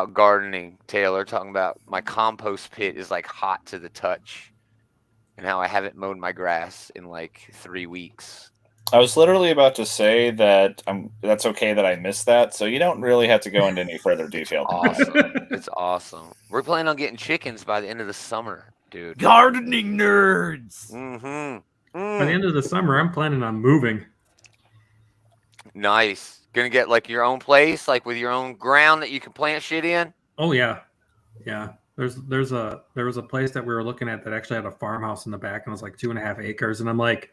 gardening, Taylor, talking about my compost pit is like hot to the touch, and how I haven't mowed my grass in like 3 weeks. I was literally about to say that that's okay that I missed that, so you don't really have to go into any further detail. Awesome. It's awesome. We're planning on getting chickens by the end of the summer, dude. Gardening nerds. By the end of the summer, I'm planning on moving. Nice. Gonna get like your own place, like with your own ground that you can plant shit in. Oh yeah. There was a place that we were looking at that actually had a farmhouse in the back, and it was like 2.5 acres, and I'm like,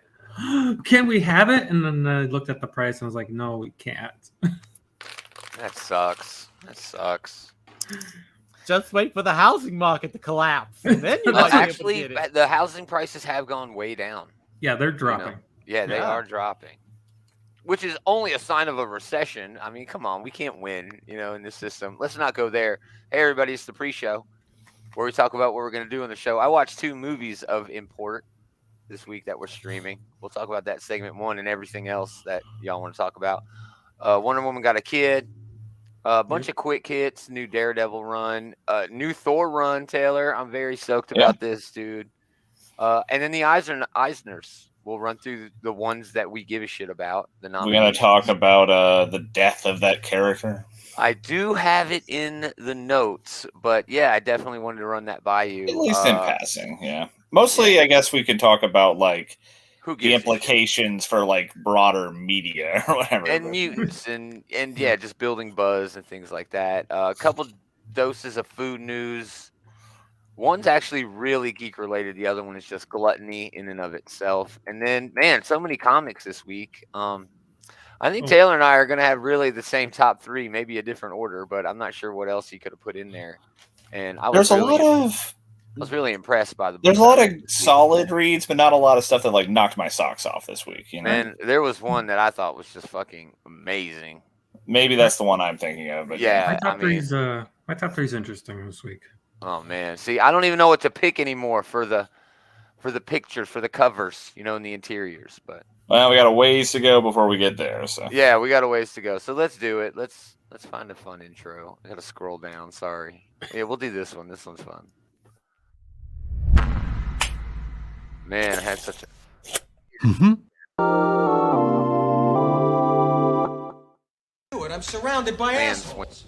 can we have it? And then I looked at the price and I was like, no, we can't. That sucks. Just wait for the housing market to collapse, and then you might Actually, be able to get it. the housing prices have gone way down. Yeah, they're dropping. Yeah, they are dropping, which is only a sign of a recession. I mean, come on, we can't win, in this system. Let's not go there. Hey, everybody, it's the pre-show where we talk about what we're going to do on the show. I watched 2 movies of import this week that we're streaming. We'll talk about that segment 1 and everything else that y'all want to talk about. Wonder Woman got a kid, a bunch of quick hits, new Daredevil run, new Thor run, Taylor. I'm very stoked about this, dude. And then the Eisners. We'll run through the ones that we give a shit about. We're going to talk about the death of that character. I do have it in the notes, but yeah, I definitely wanted to run that by you. At least in passing, yeah. Mostly, I guess we could talk about like the implications for like broader media or whatever, and mutants, and yeah, just building buzz and things like that. A couple doses of food news. One's actually really geek related. The other one is just gluttony in and of itself. And then, man, so many comics this week. I think Taylor and I are going to have really the same top 3, maybe a different order, but I'm not sure what else he could have put in there. And I was really impressed by the book. There's a lot of solid reads, but not a lot of stuff that like knocked my socks off this week. And there was one that I thought was just fucking amazing. Maybe that's the one I'm thinking of. But yeah, my top three's interesting this week. Oh man, see, I don't even know what to pick anymore for the pictures, for the covers, in the interiors. But well, we got a ways to go before we get there. So yeah, we got a ways to go. So let's do it. Let's find a fun intro. I got to scroll down. Sorry. Yeah, we'll do this one. This one's fun. Man, I had such a. I'm surrounded by assholes.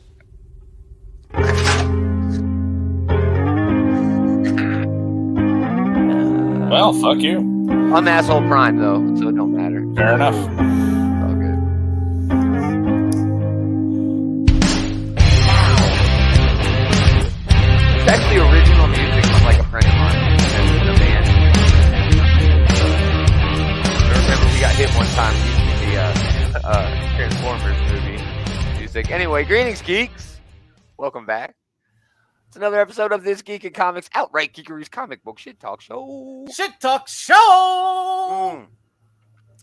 Well, fuck you. I'm asshole prime though, so it don't matter. Fair enough. It's all good. It's actually original music from like a friend of mine in a band. I remember we got hit one time using the Transformers movie music. Anyway, greetings, geeks. Welcome back. It's another episode of This Geek and Comics Outright Geekery's comic book shit talk show. Shit talk show! I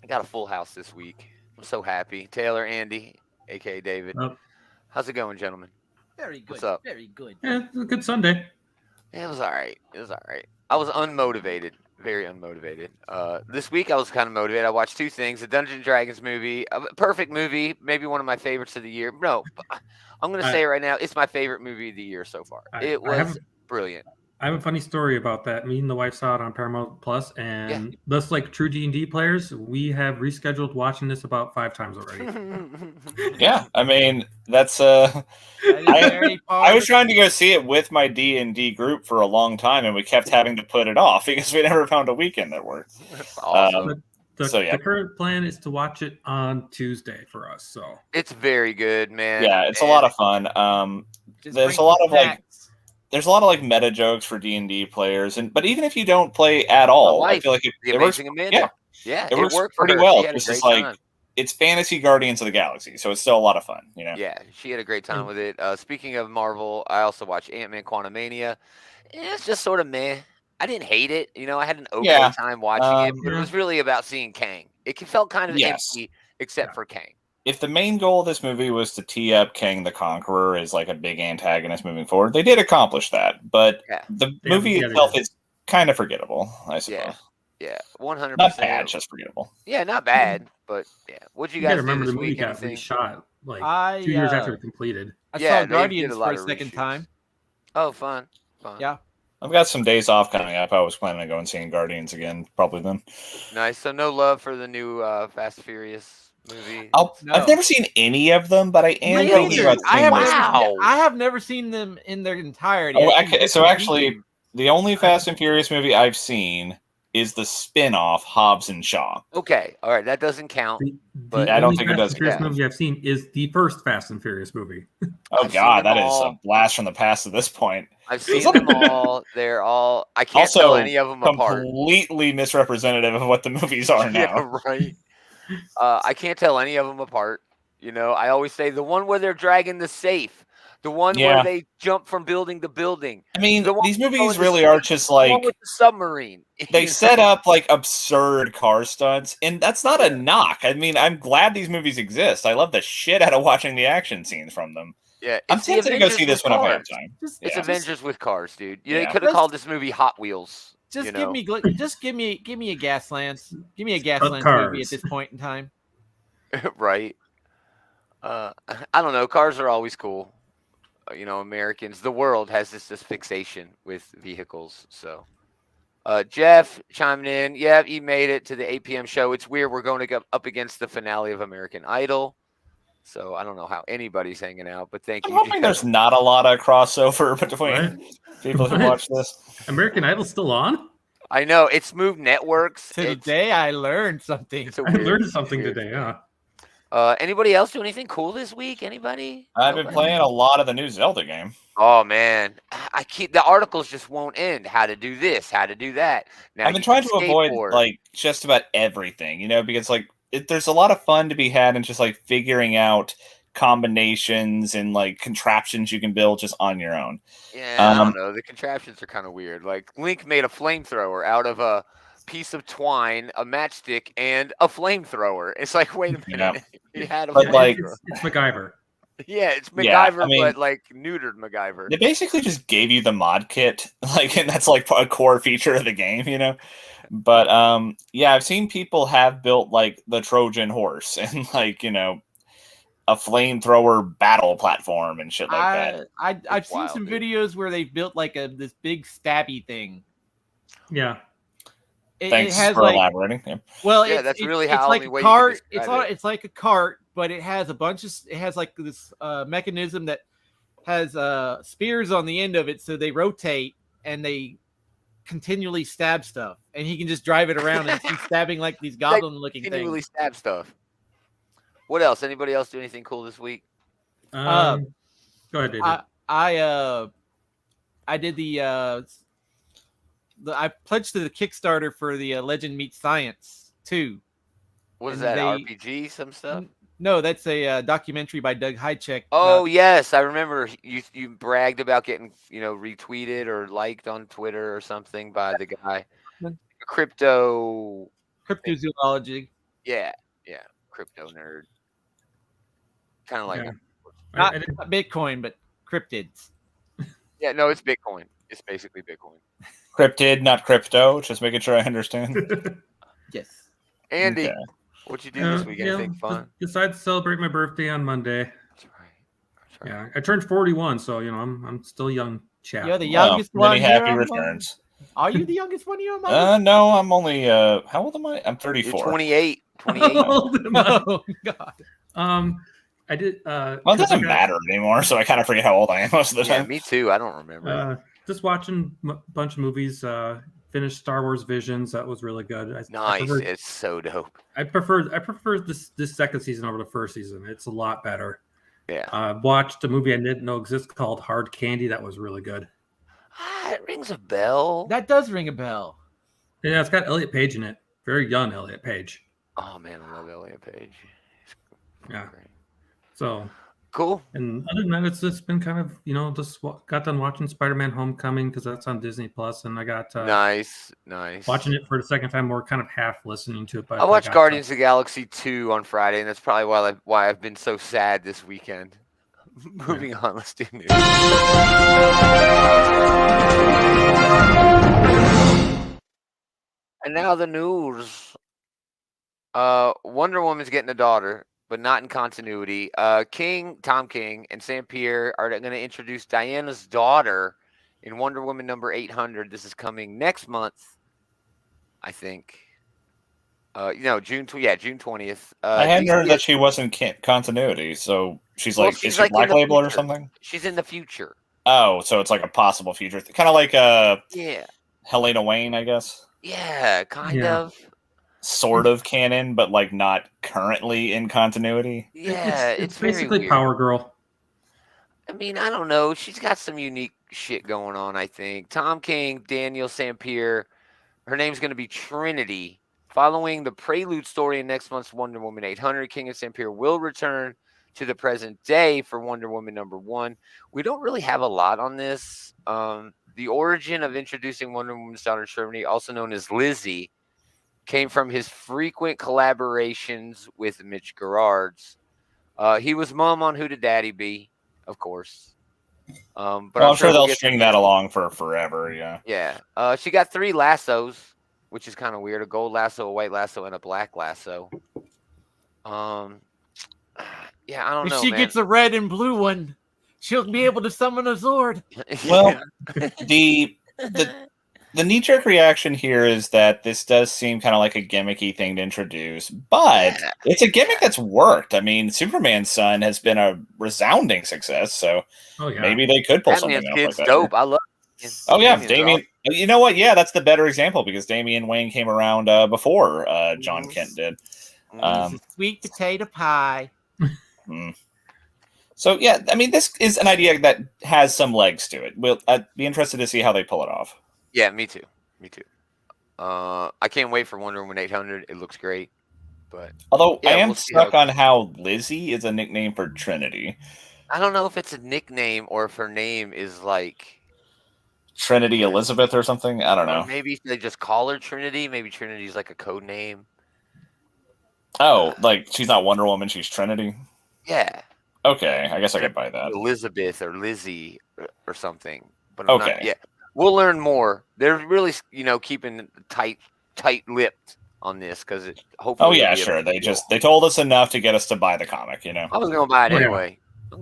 got a full house this week. I'm so happy. Taylor, Andy, a.k.a. David. How's it going, gentlemen? Very good. What's up? Very good. Yeah, it was a good Sunday. Yeah, it was all right. I was unmotivated. Very unmotivated. This week I was kind of motivated. I watched 2 things. A Dungeons & Dragons movie. A perfect movie. Maybe one of my favorites of the year. No, I'm going to say it right now. It's my favorite movie of the year so far. It was brilliant. I have a funny story about that. Me and the wife saw it on Paramount Plus, and thus, like true D&D players, we have rescheduled watching this about 5 times already. Yeah, I mean that's I was trying to go see it with my D&D group for a long time, and we kept having to put it off because we never found a weekend that worked. That's awesome. The current plan is to watch it on Tuesday for us. So it's very good, man. Yeah, it's a lot of fun. There's a lot of like meta jokes for D&D players, but even if you don't play at all, I feel like it works. Amanda. Yeah, it works pretty well. It's just like it's fantasy Guardians of the Galaxy, so it's still a lot of fun, Yeah, she had a great time with it. Speaking of Marvel, I also watched Ant-Man Quantumania. It's just sort of meh. I didn't hate it. I had an okay time watching it. But it was really about seeing Kang. It felt kind of empty, except for Kang. If the main goal of this movie was to tee up Kang the Conqueror as like a big antagonist moving forward, they did accomplish that. But the movie itself is kind of forgettable, I suppose. Yeah, 100%. Not bad, just forgettable. Yeah, not bad, but yeah. What'd you guys remember do this the movie week? got reshot like 2 years after it completed. I Yeah, saw they did Guardians a lot for a of second reshoots. time. Oh, fun. Yeah. I've got some days off coming up. I was planning on going and seeing Guardians again, probably then. Nice. So no love for the new Fast and Furious movie. I've never seen any of them, but I am Me thinking neither. about seeing this. I have never seen them in their entirety. Oh, so actually, the only Fast and Furious movie I've seen is the spin-off Hobbs and Shaw. Okay, all right, that doesn't count. But I don't think it does. The Fast and Furious movie I've seen is the first Fast and Furious movie. Oh God, that is a blast from the past at this point. I've seen them all. They're all. I can't tell any of them apart. Completely misrepresentative of what the movies are now. Yeah, right. I can't tell any of them apart. You know, I always say the one where they're dragging the safe, the one where they jump from building to building. I mean, these movies really are just like the one with the submarine. They set up like absurd car stunts, and that's not a knock. I mean, I'm glad these movies exist. I love the shit out of watching the action scenes from them. Yeah, I'm tempted to go see this when I have time. It's Avengers with cars, dude. They could have called this movie Hot Wheels. Just give me a Gaslands. Give me a Gaslands movie at this point in time. Right. I don't know. Cars are always cool. You know, Americans, the world has this fixation with vehicles. So, Jeff chiming in. Yeah, he made it to the 8 p.m. show. It's weird. We're going to go up against the finale of American Idol. So I don't know how anybody's hanging out, but thank you. I'm hoping there's not a lot of crossover between people who watch this. American Idol's still on? I know. It's moved networks. Today I learned something. I learned something today, yeah. Anybody else do anything cool this week? Anybody? I've been playing a lot of the new Zelda game. Oh man, the articles just won't end. How to do this? How to do that? Now I've been trying to avoid like just about everything, you know, because like there's a lot of fun to be had in just like figuring out combinations and like contraptions you can build just on your own. Yeah, I don't know. The contraptions are kind of weird. Like Link made a flamethrower out of a piece of twine, a matchstick, and a flamethrower. It's like, wait a minute. He had a flamethrower. It's MacGyver. Yeah, it's MacGyver, but like neutered MacGyver. They basically just gave you the mod kit, like, and that's like a core feature of the game, you know. But yeah, I've seen people have built like the Trojan horse and like, you know, a flamethrower battle platform and shit like that. I've seen some videos where they built like this big stabby thing. Yeah. Thanks for elaborating. Yeah. Well, yeah, that's really how it's like a cart. It's like a cart, but it has like this mechanism that has spears on the end of it, so they rotate and they continually stab stuff, and he can just drive it around and keep stabbing like these goblin-looking things. Continually stab stuff. What else? Anybody else do anything cool this week? Go ahead, David. I did I pledged to the Kickstarter for the Legend Meets Science 2. What is that, RPG, some stuff? No, that's a documentary by Doug Hychek. Oh, yes. I remember you bragged about getting, retweeted or liked on Twitter or something by the guy. Cryptozoology. Yeah. Crypto nerd. Kind of like not Bitcoin, but cryptids. Yeah, no, it's Bitcoin. It's basically Bitcoin. Cryptid, not crypto. Just making sure I understand. Yes. Andy, what'd you do this week? Anything fun? Decided to celebrate my birthday on Monday. That's right. Yeah, I turned 41, so I'm still young, chap. You're the youngest one. Many happy returns. Are you the youngest one here? No, I'm only. How old am I? I'm 34. You're 28. Oh God. I did. Well, it doesn't matter anymore, so I kind of forget how old I am most of the time. Yeah, me too. I don't remember. Just watching a bunch of movies. Finished Star Wars Visions. That was really good. Nice. It's so dope. I prefer this second season over the first season. It's a lot better. Yeah. Watched a movie I didn't know existed called Hard Candy. That was really good. It rings a bell. That does ring a bell. Yeah, it's got Elliot Page in it. Very young Elliot Page. Oh man, I love Elliot Page. Yeah. Great. So cool. And other than that, it's just been kind of, just got done watching Spider-Man Homecoming because that's on Disney Plus, and I got nice watching it for the second time. More kind of half listening to it. But I watched Guardians of the Galaxy 2 on Friday, and that's probably why I've been so sad this weekend. Moving on, let's do news. And now the news. Wonder Woman's getting a daughter. but not in continuity. Tom King, and Sam Pierre are going to introduce Diana's daughter in Wonder Woman number 800. This is coming next month, I think. June 20th. I hadn't DC heard that she wasn't continuity, so she's Well, like, she's is she like in Black the Label or future. something? She's in the future. Oh, so it's like a possible future, kind of like Yeah, Helena Wayne, I guess. yeah, kind Yeah. of. Sort of canon, but like not currently in continuity. Yeah, It's very basically weird. Power Girl. I mean, I don't know. She's got some unique shit going on, I think. Tom King, Daniel Sampier. Her name's going to be Trinity. Following the prelude story in next month's Wonder Woman 800, King and Sampier will return to the present day for Wonder Woman number 1. We don't really have a lot on this. The origin of introducing Wonder Woman's daughter Trinity, also known as Lizzie, came from his frequent collaborations with Mitch Gerards. He was Mom on Who Did Daddy Be, of course. But Well, I'm sure we'll they'll get string to that along for forever. Yeah. Yeah. She got 3 lassos, which is kind of weird: a gold lasso, a white lasso, and a black lasso. Yeah, I don't If know. she man. gets a red and blue one, she'll be able to summon a Zord. Well, the knee-jerk reaction here is that this does seem kind of like a gimmicky thing to introduce, but it's a gimmick that's worked. I mean, Superman's son has been a resounding success, so maybe they could pull something Batman's off like kid's that. dope. I love. Oh yeah, Batman's Damian. awesome. You know what? Yeah, that's the better example because Damian Wayne came around before John Kent did. He's a sweet potato pie. So yeah, I mean, this is an idea that has some legs to it. I'd be interested to see how they pull it off. Yeah, me too. I can't wait for Wonder Woman 800. It looks great. But although yeah, I am we'll see stuck on how Lizzie is a nickname for Trinity. I don't know if it's a nickname or if her name is like Trinity Elizabeth or something. I don't know. Maybe they just call her Trinity. Maybe Trinity's like a code name. Oh, like she's not Wonder Woman, she's Trinity? Yeah. Okay, I guess I could buy that. Elizabeth or Lizzie or something. But okay. Not yet. We'll learn more. They're really, keeping tight-lipped on this because it hopefully. Oh yeah, sure. They told us enough to get us to buy the comic. I was gonna buy it anyway.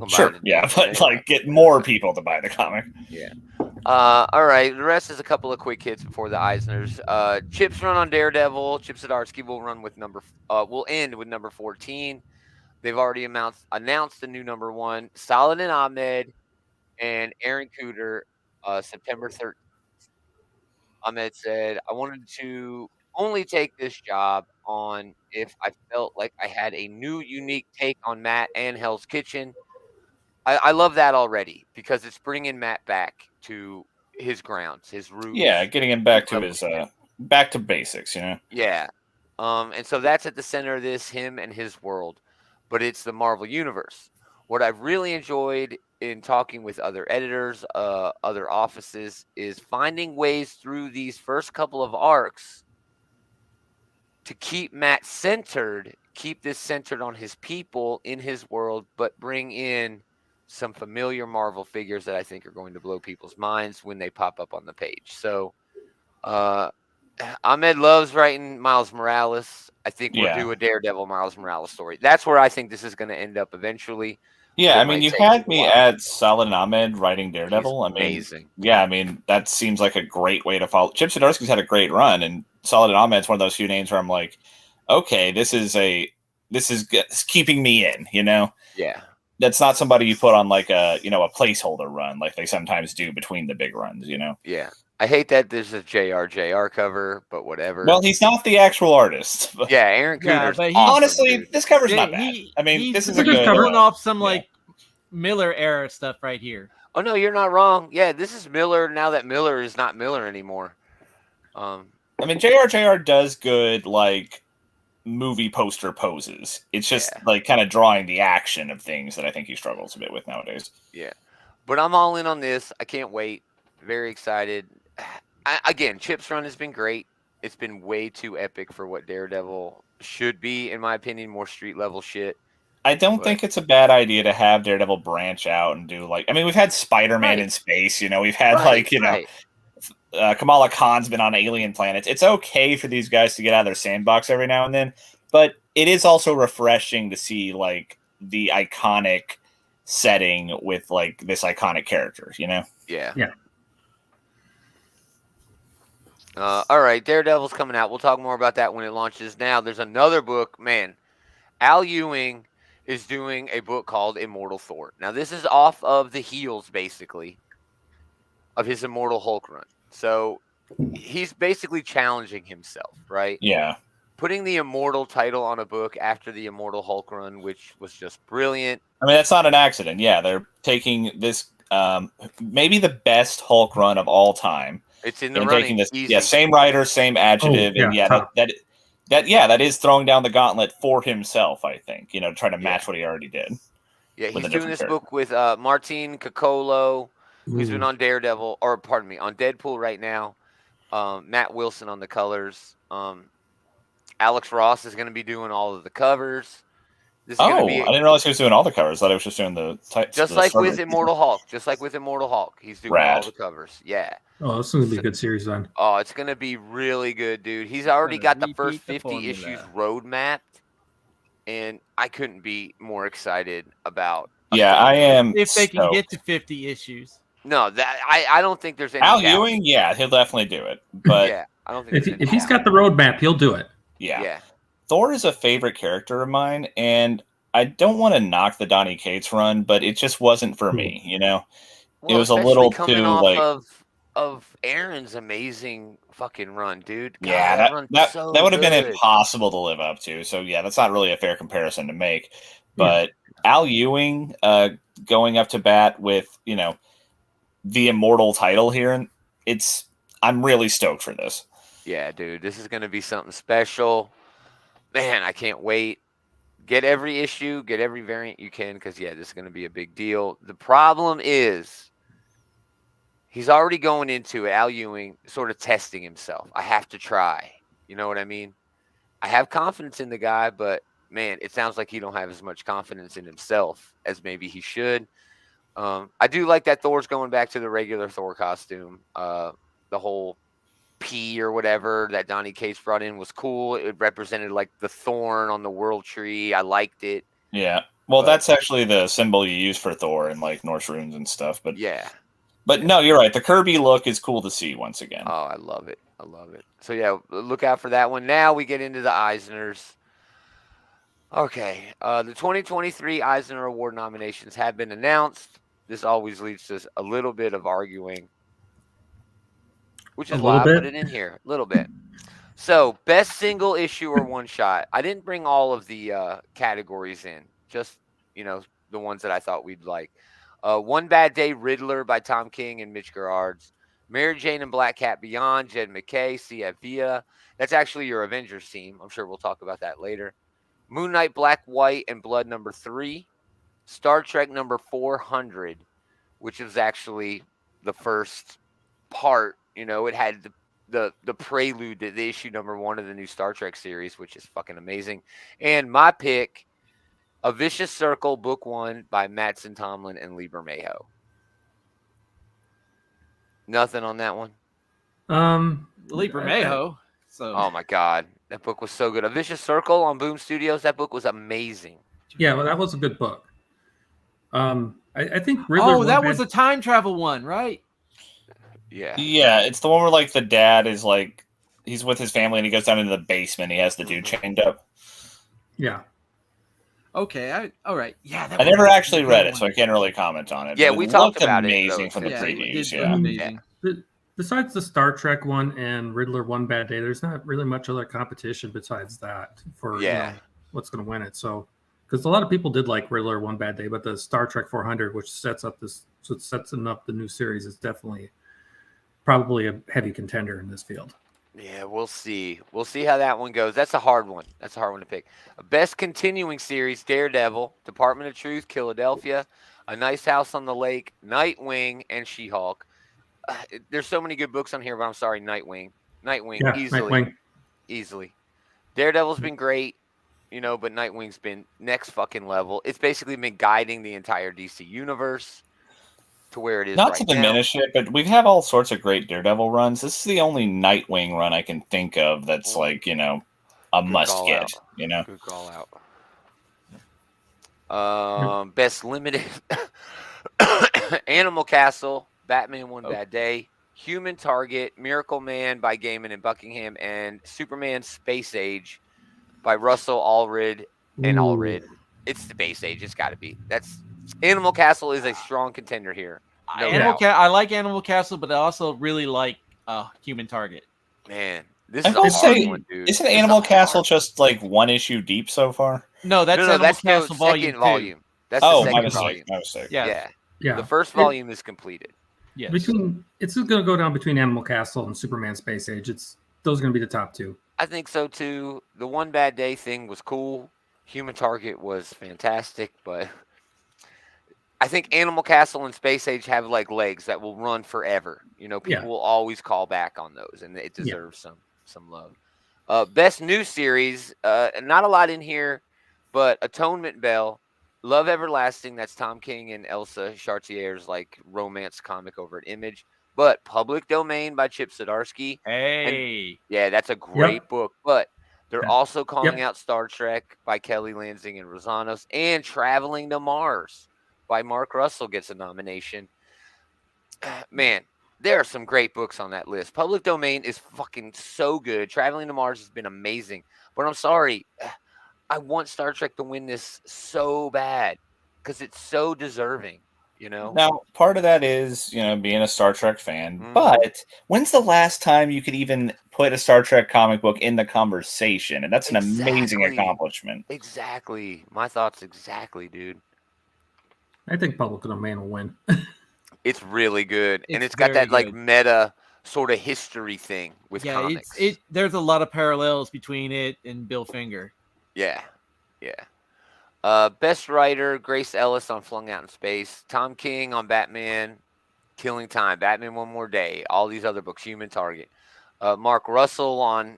Sure. Yeah, but like get more people to buy the comic. Yeah. All right. The rest is a couple of quick hits before the Eisners. Chip's run on Daredevil. Chip Zdarsky will run with will end with number 14. They've already announced the new number 1. Saladin Ahmed and Aaron Cooter, September 13th. Ahmed said, "I wanted to only take this job on if I felt like I had a new, unique take on Matt and Hell's Kitchen." I love that already because it's bringing Matt back to his grounds, his roots. Yeah, getting him back to his back to basics, Yeah. And so that's at the center of this, him and his world. But it's the Marvel Universe. What I've really enjoyed in talking with other editors, other offices, is finding ways through these first couple of arcs to keep Matt centered, keep this centered on his people in his world, but bring in some familiar Marvel figures that I think are going to blow people's minds when they pop up on the page. So Ahmed loves writing Miles Morales. I think we'll do a Daredevil Miles Morales story. That's where I think this is going to end up eventually. Yeah, I mean, you had me at Saladin Ahmed writing Daredevil. He's amazing. Yeah, I mean, that seems like a great way to follow. Chip Zdarsky's had a great run, and Saladin Ahmed's one of those few names where I'm like, okay, this is keeping me in, Yeah. That's not somebody you put on like a placeholder run like they sometimes do between the big runs, Yeah. I hate that there's a JR cover, but whatever. Well, he's not the actual artist. Yeah, Aaron Cooter's but honestly, dude. this cover's not bad. I mean, this is a good covering off some like Miller era stuff right here. Oh no, you're not wrong. Yeah, this is Miller now that Miller is not Miller anymore. I mean, JR does good like movie poster poses. It's just like kind of drawing the action of things that I think he struggles a bit with nowadays. Yeah, but I'm all in on this. I can't wait. Very excited. Again, Chip's run has been great. It's been way too epic for what Daredevil should be, in my opinion, more street level shit. I don't think it's a bad idea to have Daredevil branch out and do like, I mean, we've had Spider-Man in space, we've had Kamala Khan's been on alien planets. It's okay for these guys to get out of their sandbox every now and then, but it is also refreshing to see like the iconic setting with like this iconic character, you know? Yeah. Yeah. All right, Daredevil's coming out. We'll talk more about that when it launches. Now, there's another book, man. Al Ewing is doing a book called Immortal Thor. Now, this is off of the heels, basically, of his Immortal Hulk run. So he's basically challenging himself, right? Yeah. Putting the Immortal title on a book after the Immortal Hulk run, which was just brilliant. I mean, that's not an accident. Yeah, they're taking this maybe the best Hulk run of all time. It's in the and running. taking this, Easy. yeah, same writer, same adjective, and that is throwing down the gauntlet for himself. I think, you know, trying to match what he already did. Yeah, he's doing this book with Martin Coccolo, who's been on Daredevil, or pardon me, on Deadpool right now. Matt Wilson on the colors. Alex Ross is going to be doing all of the covers. This is I didn't realize he was doing all the covers. I thought he was just doing the types. Just like with Immortal Hulk. He's doing all the covers. Yeah. Oh, this is going to be a good series then. Oh, it's going to be really good, dude. He's already got the first 50 issues roadmapped, and I couldn't be more excited about. Yeah, I am. If they can get to 50 issues. No, that I don't think there's any. Al Ewing, yeah, he'll definitely do it. But yeah, I don't think if he's got the roadmap, he'll do it. Yeah. Thor is a favorite character of mine, and I don't want to knock the Donny Cates run, but it just wasn't for me, you know? Well, it was a little too, like... of Aaron's amazing fucking run, dude. God, yeah, that would have been impossible to live up to, so yeah, that's not really a fair comparison to make. But Al Ewing going up to bat with, you know, the Immortal title here, and I'm really stoked for this. Yeah, dude, this is going to be something special. Man, I can't wait. Get every issue, get every variant you can, because, yeah, this is going to be a big deal. The problem is he's already going into it, Al Ewing, sort of testing himself. I have to try. You know what I mean? I have confidence in the guy, but, man, it sounds like he don't have as much confidence in himself as maybe he should. I do like that Thor's going back to the regular Thor costume. The whole P or whatever that Donny Cates brought in was cool. It represented like the thorn on the world tree. I liked it. Yeah. Well, that's actually the symbol you use for Thor in like Norse runes and stuff. But yeah. But no, you're right. The Kirby look is cool to see once again. Oh, I love it. I love it. So yeah, look out for that one. Now we get into the Eisners. Okay. The 2023 Eisner Award nominations have been announced. This always leads to a little bit of arguing, which is why I put it in here. A little bit. So, best single issue or one shot. I didn't bring all of the categories in. Just, you know, the ones that I thought we'd like. One Bad Day, Riddler by Tom King and Mitch Gerards. Mary Jane and Black Cat Beyond, Jed McKay, C.F. Villa. That's actually your Avengers team. I'm sure we'll talk about that later. Moon Knight, Black, White, and Blood number 3. Star Trek number 400, which is actually the first part. You know, it had the prelude to the issue number 1 of the new Star Trek series, which is fucking amazing. And my pick, A Vicious Circle, book 1 by Mattson Tomlin and Lee Bermejo. Nothing on that one? Lee Bermejo. So. Oh my God. That book was so good. A Vicious Circle on Boom Studios. That book was amazing. Yeah, well, that was a good book. I think Riddler. Oh, that was a time travel one, right? Yeah. Yeah, it's the one where like the dad is like he's with his family and he goes down into the basement. He has the dude chained up. Yeah. Okay. All right. Yeah. I never actually read it, so I can't really comment on it. Yeah, we talked about amazing it. From the previews. Amazing. Besides the Star Trek one and Riddler One Bad Day, there's not really much other competition besides that for you know, what's going to win it. So, because a lot of people did like Riddler One Bad Day, but the Star Trek 400, which sets up the new series, is definitely probably a heavy contender in this field. Yeah, we'll see. We'll see how that one goes. That's a hard one. That's a hard one to pick. Best continuing series: Daredevil, Department of Truth, Philadelphia, A Nice House on the Lake, Nightwing, and She-Hulk. There's so many good books on here, but I'm sorry, Nightwing. Yeah, Easily. Easily. Daredevil's been great, you know, but Nightwing's been next fucking level. It's basically been guiding the entire DC universe to where it is Not right to diminish it, but we've had all sorts of great Daredevil runs. This is the only Nightwing run I can think of that's like, you know, a Good must call get. out. You know. Good call out. Best limited Animal Castle, Batman One Bad Day, Human Target, Miracle Man by Gaiman and Buckingham, and Superman Space Age by Russell Allred and Ooh. Allred. It's Space Age. It's got to be. That's Animal Castle is a strong contender here. No doubt. I like Animal Castle, but I also really like Human Target. Man, this I is a will hard say, one, dude. isn't This is a Animal Castle hard- just like one issue deep so far? No, that's No, Animal that's Castle the Volume second 2. volume. That's the Oh, my second mistake. volume. My mistake. Yeah. Yeah. Yeah. The first volume is completed. Yes. It's going to go down between Animal Castle and Superman Space Age. Those are going to be the top two. I think so too. The One Bad Day thing was cool. Human Target was fantastic, but I think Animal Castle and Space Age have like legs that will run forever. You know, people will always call back on those, and it deserves some love. Best new series, not a lot in here, but Atonement Bell, Love Everlasting. That's Tom King and Elsa Chartier's like romance comic over at Image. But Public Domain by Chip Zdarsky. Hey. Yeah, that's a great book. But they're Yeah. also calling out Star Trek by Kelly Lansing and Rosanos, and Traveling to Mars by Mark Russell gets a nomination. Man, there are some great books on that list. Public Domain is fucking so good. Traveling to Mars has been amazing. But I'm sorry, I want Star Trek to win this so bad because it's so deserving. You know? Now, part of that is, you know, being a Star Trek fan, but when's the last time you could even put a Star Trek comic book in the conversation? And that's an amazing accomplishment. Exactly. My thoughts exactly, dude. I think Public Domain will win. It's really good. And It's it's got that very like good. meta sort of history thing with comics. There's a lot of parallels between it and Bill Finger. Yeah. Best writer, Grace Ellis on Flung Out in Space, Tom King on Batman, Killing Time, Batman One More Day, all these other books, Human Target. Mark Russell on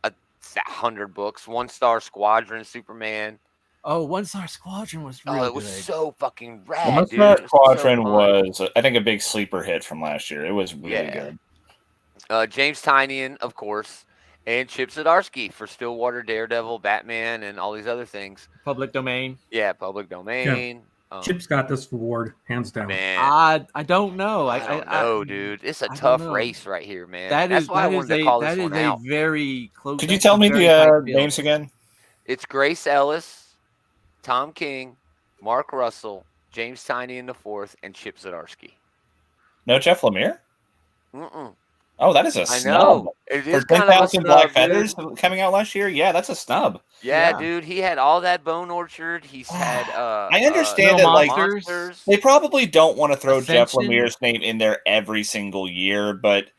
100 books, One Star Squadron, Superman. Oh, One Star Squadron was really it was good. so fucking rad, One dude. Star It was Squadron so fun. was, I think, a big sleeper hit from last year. It was really good. James Tynion, of course, and Chip Zdarsky for Stillwater, Daredevil, Batman, and all these other things. Public Domain. Yeah, Public Domain. Chip's got this award, hands down. Man, I don't know. I don't know, dude. It's a I don't tough know. race right here, man. That's why I wanted to call this one out. Very close. Could you tell me the names again? It's Grace Ellis, Tom King, Mark Russell, James Tynion the Fourth, and Chip Zdarsky. No Jeff Lemire? Mm-mm. Oh, that is a I snub. know. It is For kind of a 10,000 Black snub, Feathers dude. coming out last year? Yeah, that's a snub. Yeah, dude. He had all that Bone Orchard. He's had I understand Little that Monsters. they probably don't want to throw Jeff Ascension. Lemire's name in there every single year, but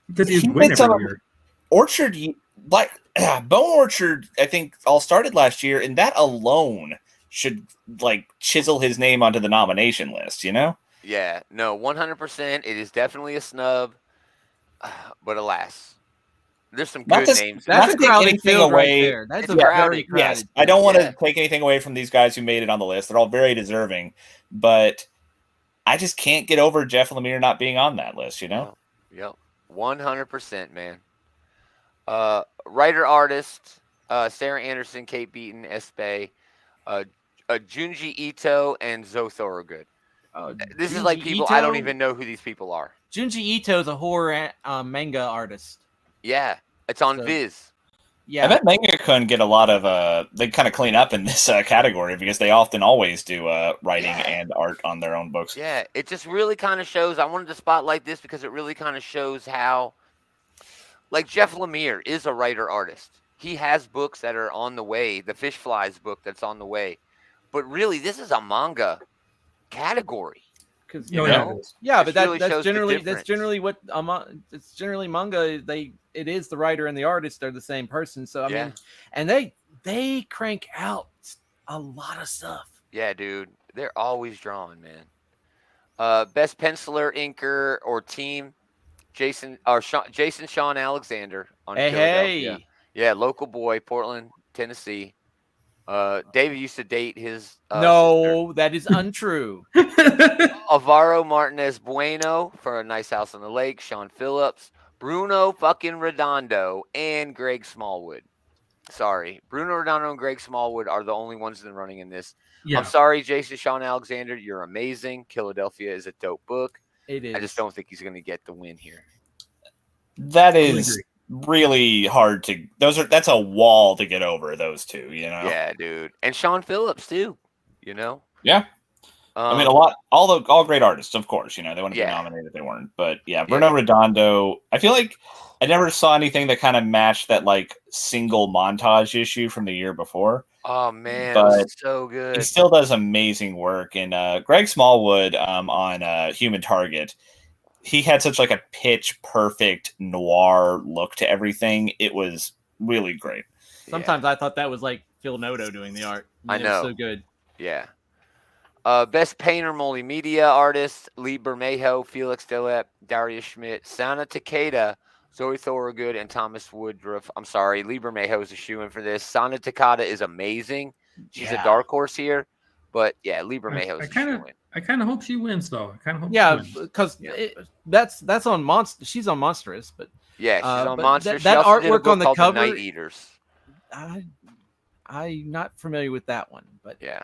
Because he's he win did some every year. Orchard, Bone Orchard, I think all started last year, and that alone should like chisel his name onto the nomination list, you know? Yeah, no, 100%. It is definitely a snub, but alas, there's some Not good to- names. not That's to a take crowded anything field right away- there. That's It's a crowded, very crowded. Yes, I don't want Yeah. to take anything away from these guys who made it on the list. They're all very deserving, but I just can't get over Jeff Lemire not being on that list, you know? Yep, 100%, man. Writer artist, Sarah Anderson, Kate Beaton, Espe, Junji Ito, and Zoe Thorogood. This is like Junji people I don't Ito? even know who these people are. Junji Ito is a horror manga artist. Yeah, it's on So- Viz. Yeah. I bet Manga-kun get a lot of, they kind of clean up in this category because they often always do writing and art on their own books. Yeah, it just really kind of shows. I wanted to spotlight this because it really kind of shows how, like, Jeff Lemire is a writer artist. He has books that are on the way. The Fish Flies book that's on the way, but really, this is a manga category. Because You Oh, know? yeah, This but really that's shows the generally difference. what it's generally manga. It is the writer and the artist are the same person. So I Yeah. mean, and they crank out a lot of stuff. Yeah, dude, they're always drawing, man. Best penciler, inker, or team, Jason Sean Alexander on Hey, Philadelphia. hey. Yeah, local boy, Portland, Tennessee. David used to date his No, that is untrue. Alvaro Martinez Bueno for A Nice House on the Lake, Sean Phillips, Bruno fucking Redondo, and Greg Smallwood. Sorry. Bruno Redondo and Greg Smallwood are the only ones that are running in this. Yeah. I'm sorry, Jason Sean Alexander. You're amazing. Philadelphia is a dope book. It is. I just don't think he's going to get the win here. That Totally is agree. really hard to. That's a wall to get over. Those two, you know. Yeah, dude. And Sean Phillips, too. You know? Yeah. I mean, all great artists, of course. You know, they wouldn't Yeah. be nominated if they weren't. But yeah, Bruno Redondo. I feel like I never saw anything that kind of matched that like single montage issue from the year before. Oh, man. It But was so good. he still does amazing work. And Greg Smallwood on Human Target, he had such like a pitch perfect noir look to everything. It was really great. Sometimes I thought that was like Phil Noto doing the art. I It know. was so good. Yeah. Best painter multimedia artist: Lee Bermejo, Felix Delep, Darius Schmidt, Sana Takeda, Zoe Thorogood, and Thomas Woodruff. I'm sorry, Lee Bermejo is a shoo-in for this. Sana Takeda is amazing. She's a dark horse here, but yeah, Lee Bermejo is a shoo-in. I kind of hope she wins, though. I kind of hope. Yeah, she wins. because that's on Monster. She's on Monstrous, but Yeah, she's on but Monster. that also did a artwork book on the called cover- The Night Eaters. I'm not familiar with that one. But Yeah.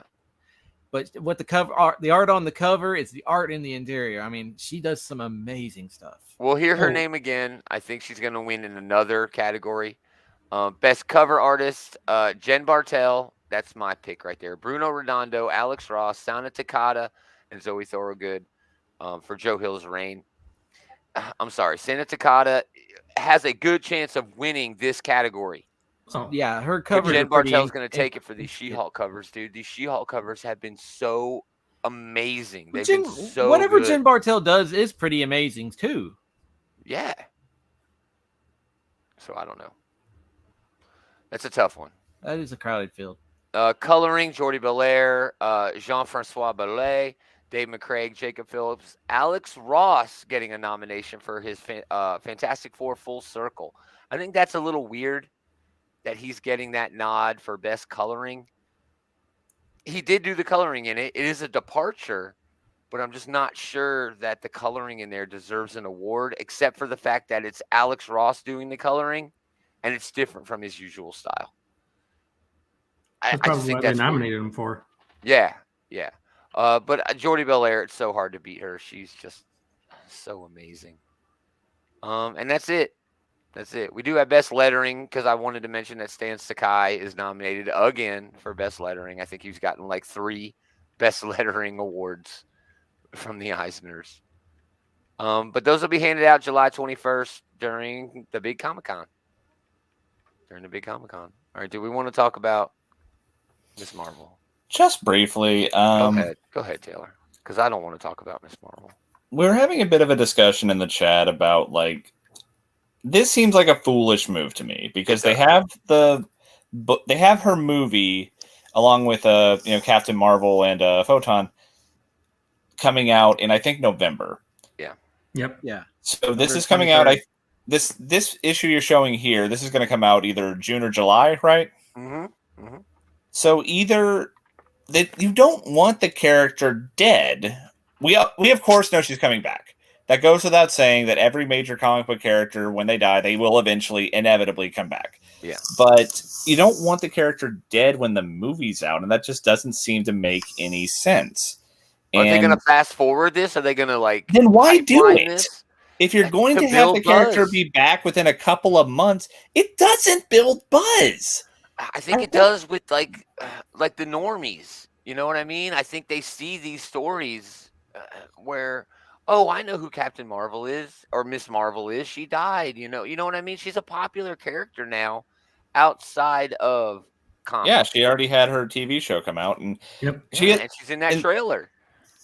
But what the cover art, the art on the cover is the art in the interior. I mean, she does some amazing stuff. We'll hear her Oh. name again. I think she's going to win in another category. Best cover artist, Jen Bartel. That's my pick right there. Bruno Redondo, Alex Ross, Sana Takada, and Zoe Thorogood for Joe Hill's Reign. I'm sorry. Sana Takada has a good chance of winning this category. Oh. Yeah, her But covers Jen are pretty Bartel's going to take it for these interesting. She-Hulk covers, dude. These She-Hulk covers have been so amazing. They've Jen, been so whatever good. Jen Bartel does is pretty amazing too. Yeah. So I don't know. That's a tough one. That is a crowded field. Coloring, Jordi Belair, Jean-Francois Ballet, Dave McCraig, Jacob Phillips, Alex Ross getting a nomination for his Fantastic Four Full Circle. I think that's a little weird that he's getting that nod for best coloring. He did do the coloring in it. It is a departure, but I'm just not sure that the coloring in there deserves an award, except for the fact that it's Alex Ross doing the coloring, and it's different from his usual style. That's I just probably think what they that's weird. nominated him for. Yeah. But Jordi Belair, it's so hard to beat her. She's just so amazing. And that's it. That's it. We do have best lettering because I wanted to mention that Stan Sakai is nominated again for best lettering. I think he's gotten like 3 best lettering awards from the Eisners. But those will be handed out July 21st during the big Comic-Con. All right. Do we want to talk about Miss Marvel? Just briefly. Go ahead, Taylor. Because I don't want to talk about Miss Marvel. We're having a bit of a discussion in the chat about like this seems like a foolish move to me because they have her movie along with Captain Marvel and Photon coming out in I think November. Yeah. Yep. Yeah. So this is coming out. This issue you're showing here. This is going to come out either June or July, right? Mm-hmm. Mm-hmm. So either that you don't want the character dead. We of course know she's coming back. That goes without saying that every major comic book character, when they die, they will eventually, inevitably come back. Yeah. But you don't want the character dead when the movie's out, and that just doesn't seem to make any sense. Are they going to fast forward this? Are they going to like? Then why do pipeline it? this? If you're going To to have build the character buzz. be back within a couple of months, it doesn't build buzz. I think it does with like the normies. You know what I mean? I think they see these stories where, oh, I know who Captain Marvel is or Miss Marvel is. She died. You know what I mean? She's a popular character now outside of comics. Yeah, she already had her TV show come out, and Yep. and she's in that trailer.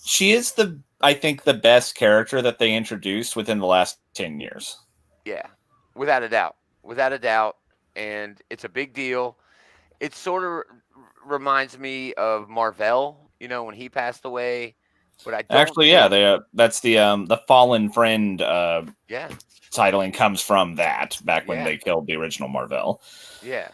She is I think the best character that they introduced within the last 10 years. Yeah, without a doubt, and it's a big deal. It sort of reminds me of Marvel, when he passed away. But I don't Actually, that's the Fallen Friend titling comes from that back when they killed the original Marvel. Yeah.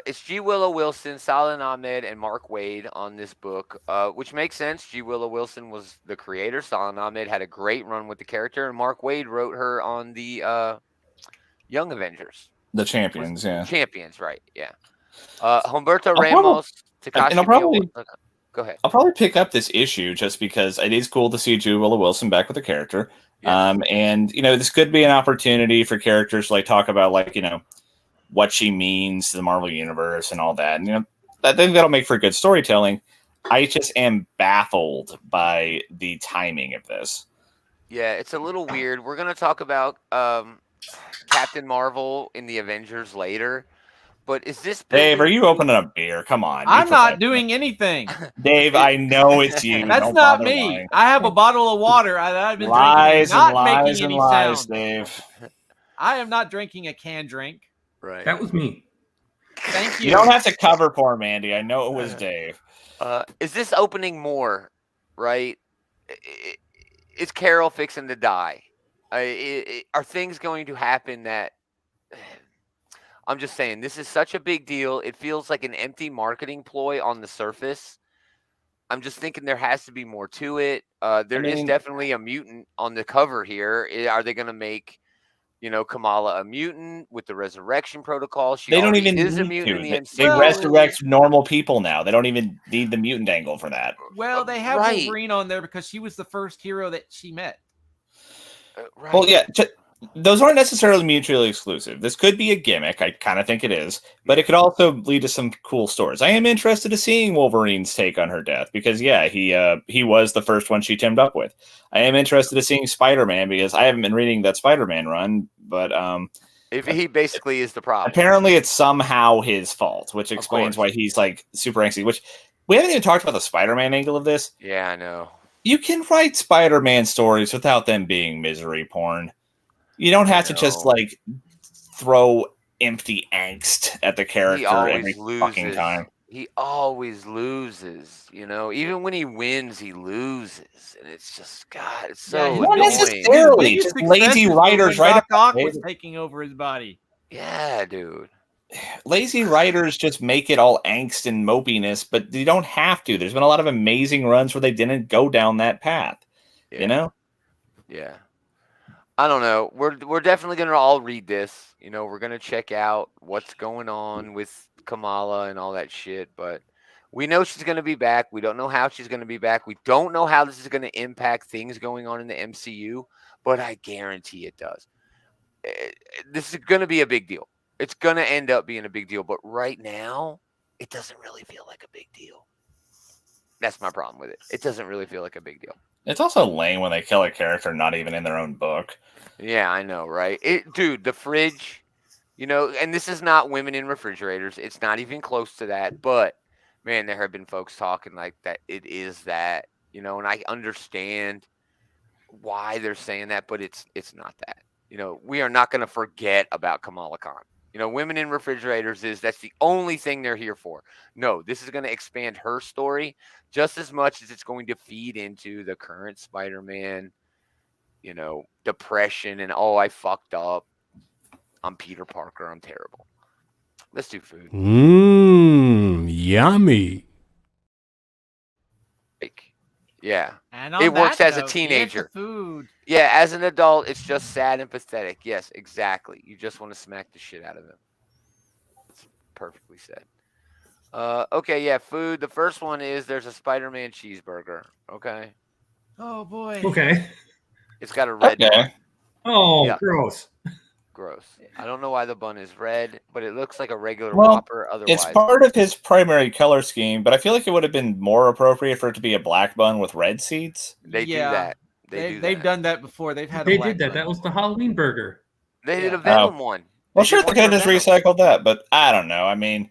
It's G. Willow Wilson, Salah Ahmed, and Mark Waid on this book, which makes sense. G. Willow Wilson was the creator. Salah Ahmed had a great run with the character, and Mark Waid wrote her on the Young Avengers. The champions, yeah. Champions, right? Yeah. Humberto I'll Ramos, and Takashi I'll probably Miyamoto. Go ahead. I'll probably pick up this issue just because it is cool to see Jubilee Wilson back with the character. Yes. And this could be an opportunity for characters to like talk about like what she means to the Marvel universe and all that. And I think that'll make for good storytelling. I just am baffled by the timing of this. Yeah, it's a little weird. We're gonna talk about Captain Marvel in the Avengers later, but is this Dave, are building you to- opening a beer? Come on. I'm not doing anything. Dave, I know it's you. That's Don't not bother me. lying. I have a bottle of water that I've been Lies drinking, not and lies making and any lies, sound. Dave. I am not drinking a canned drink. Right. That was me. Thank you. You don't have to cover poor Mandy. I know it was Dave. Is this opening more? Right? Is Carol fixing to die? Are things going to happen that? I'm just saying, this is such a big deal. It feels like an empty marketing ploy on the surface. I'm just thinking there has to be more to it. There is definitely a mutant on the cover here. Are they going to make, Kamala a mutant with the resurrection protocol? She They don't even is a need mutant to. in the MCU. They resurrect normal people now. They don't even need the mutant angle for that. Well, they have Right. Wolverine on there because she was the first hero that she met. Right. Well, yeah, those aren't necessarily mutually exclusive. This could be a gimmick. I kind of think it is, but it could also lead to some cool stories. I am interested in seeing Wolverine's take on her death because, yeah, he was the first one she teamed up with. I am interested in seeing Spider-Man because I haven't been reading that Spider-Man run, but if he basically is the problem. Apparently, it's somehow his fault, which explains why he's like super angsty. Which we haven't even talked about the Spider-Man angle of this. Yeah, I know. You can write Spider-Man stories without them being misery porn. You don't have to just like throw empty angst at the character every fucking time. He always loses, Even when he wins, he loses, and it's just God. It's so not annoying. necessarily. Just lazy writers Doc right was taking over his body. Yeah, dude. Lazy writers just make it all angst and mopiness, but they don't have to. There's been a lot of amazing runs where they didn't go down that path. Yeah. Yeah. I don't know. We're definitely gonna all read this. We're gonna check out what's going on with Kamala and all that shit. But we know she's gonna be back. We don't know how she's gonna be back. We don't know how this is gonna impact things going on in the MCU. But I guarantee it does. This is gonna be a big deal. It's gonna end up being a big deal. But right now, it doesn't really feel like a big deal. That's my problem with it. It doesn't really feel like a big deal. It's also lame when they kill a character not even in their own book. Yeah, I know, right? Dude, the fridge, and this is not women in refrigerators. It's not even close to that. But, man, there have been folks talking like that. It is that, and I understand why they're saying that, but it's not that. We are not going to forget about Kamala Khan. Women in refrigerators that's the only thing they're here for. No, this is going to expand her story just as much as it's going to feed into the current Spider-Man, depression and, I fucked up. I'm Peter Parker. I'm terrible. Let's do food. Yummy. Yeah. And it works as a teenager. Food. Yeah, as an adult, it's just sad and pathetic. Yes, exactly. You just want to smack the shit out of him. It's perfectly said. Okay, yeah, food. The first one is there's a Spider-Man cheeseburger. Okay. Oh boy. Okay. It's got a red bun. Oh, Yeah. gross. Gross. I don't know why the bun is red, but it looks like a regular Well, Whopper otherwise. It's part of his primary color scheme, but I feel like it would have been more appropriate for it to be a black bun with red seeds. They do that. They've done that before. They've had. They did that. That was the Halloween burger. They did a Venom one. Well, sure, they could have just recycled that, but I don't know. I mean,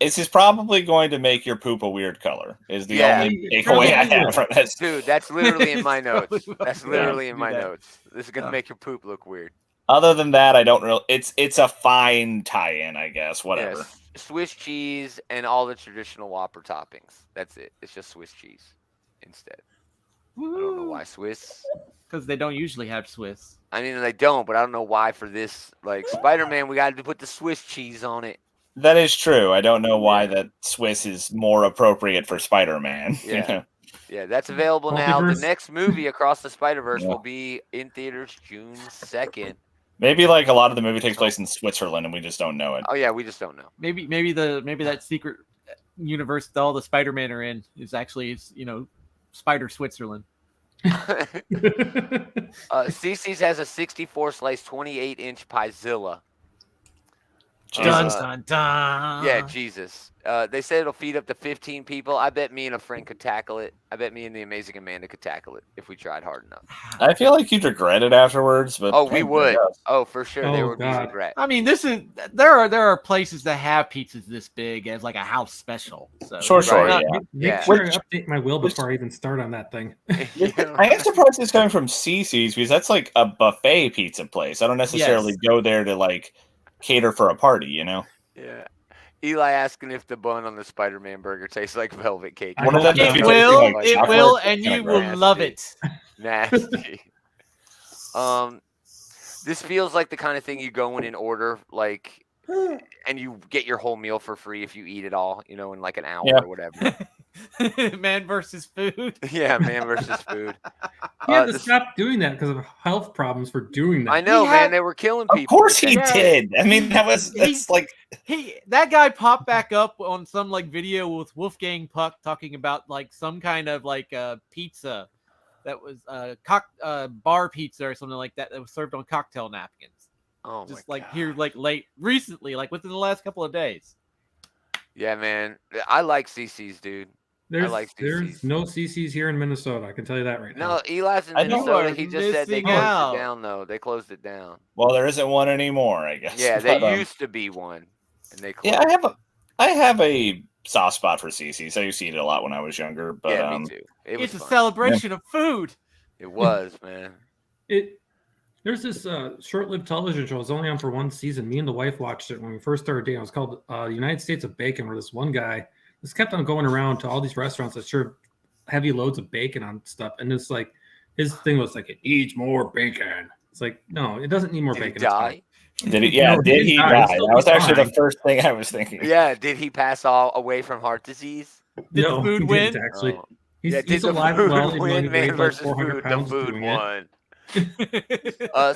this is probably going to make your poop a weird color. Is the only takeaway I have from this. Dude, that's literally in my notes. That's literally in my notes. This is gonna make your poop look weird. Other than that, I don't really. It's a fine tie-in, I guess. Whatever. Yes. Swiss cheese and all the traditional Whopper toppings. That's it. It's just Swiss cheese instead. Woo. I don't know why Swiss. Because they don't usually have Swiss. I mean, they don't, but I don't know why for this. Like Spider-Man, we got to put the Swiss cheese on it. That is true. I don't know why that Swiss is more appropriate for Spider-Man. Yeah. Yeah, that's available now. The Multiverse. next movie, Across the Spider-Verse, will be in theaters June 2nd. Maybe like a lot of the movie takes place in Switzerland and we just don't know it. Oh yeah, we just don't know. Maybe that secret universe that all the Spider-Man are in is actually Spider Switzerland. CC's has a 64 slice 28-inch Piezilla. Dun dun dun. Yeah, Jesus. They said it'll feed up to 15 people. I bet me and a friend could tackle it. I bet me and the amazing Amanda could tackle it if we tried hard enough. I feel like you'd regret it afterwards, but oh, we would. Oh, for sure, there would be God. regret. I mean, there are places that have pizzas this big as like a house special. So Sure, Right. yeah. Make sure I update my will before I even start on that thing. I am surprised it's coming from CC's because that's like a buffet pizza place. I don't necessarily go there to like cater for a party, you know? Yeah. Eli asking if the bun on the Spider-Man burger tastes like velvet cake. I know that it It will, like it chocolate. will, It's and kinda you will gross. love it. Nasty. This feels like the kind of thing you go in and order, like, and you get your whole meal for free if you eat it all, in like an hour Yeah. or whatever. Man versus food. Yeah, man versus food. He had to this- stop doing that because of health problems for doing that. I know, He man. had- They were killing Of people. course he Yeah. did. I mean, it's like That guy popped back up on some like video with Wolfgang Puck talking about like some kind of like pizza that was bar pizza or something like that was served on cocktail napkins. Oh my Just like God. here, like recently, like within the last couple of days. Yeah, man. I like CC's, dude. There's, like there's CC's. no CC's here in Minnesota. I can tell you that right now. No, Eli's in I know Minnesota. we're He just said they missing closed out. it down, though. They closed it down. well, there isn't one anymore, I guess. Yeah, they But, used to be one, and they closed. yeah, I have a soft spot for CC's. I used to eat it a lot when I was younger, but Yeah, me too. It was It's a fun. celebration of food. It was, man. There's this short-lived television show. It was only on for one season. Me and the wife watched it when we first started dating. It was called The United States of Bacon, where this one guy just kept on going around to all these restaurants that serve heavy loads of bacon on stuff. And it's like, his thing was like, it needs more bacon. It's like, no, it doesn't need more Did he bacon. It's fine. die? did he? Yeah, No, he did didn't he die. die? He's still That was actually fine. the first thing I was thinking. Yeah, did he pass all away from heart disease? Did No, the food he win? didn't, actually. Oh. He's, Yeah, he's did the alive food and well. even though he win? weighed Man like versus 400 food. The pounds food doing it. won.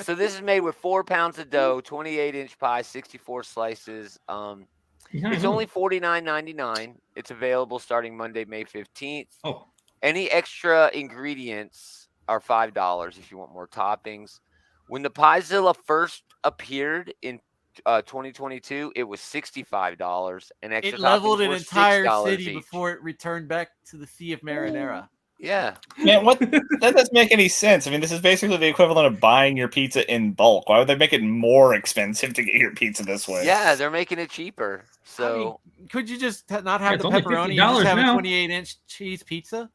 So this is made with 4 pounds of dough, 28-inch pie, 64 slices. Yeah, I It's know. only $49.99. It's available starting Monday, May 15th. Oh, Any extra ingredients are $5 if you want more toppings. When the Piezilla first appeared in 2022, it was $65. And extra It leveled toppings an were entire $6 city each. before it returned back to the Sea of Marinara. Yeah. Man, what? That doesn't make any sense. I mean, this is basically the equivalent of buying your pizza in bulk. Why would they make it more expensive to get your pizza this way? Yeah, they're making it cheaper. So Could you just not have it's the only pepperoni? You $50 just have now. a 28-inch cheese pizza?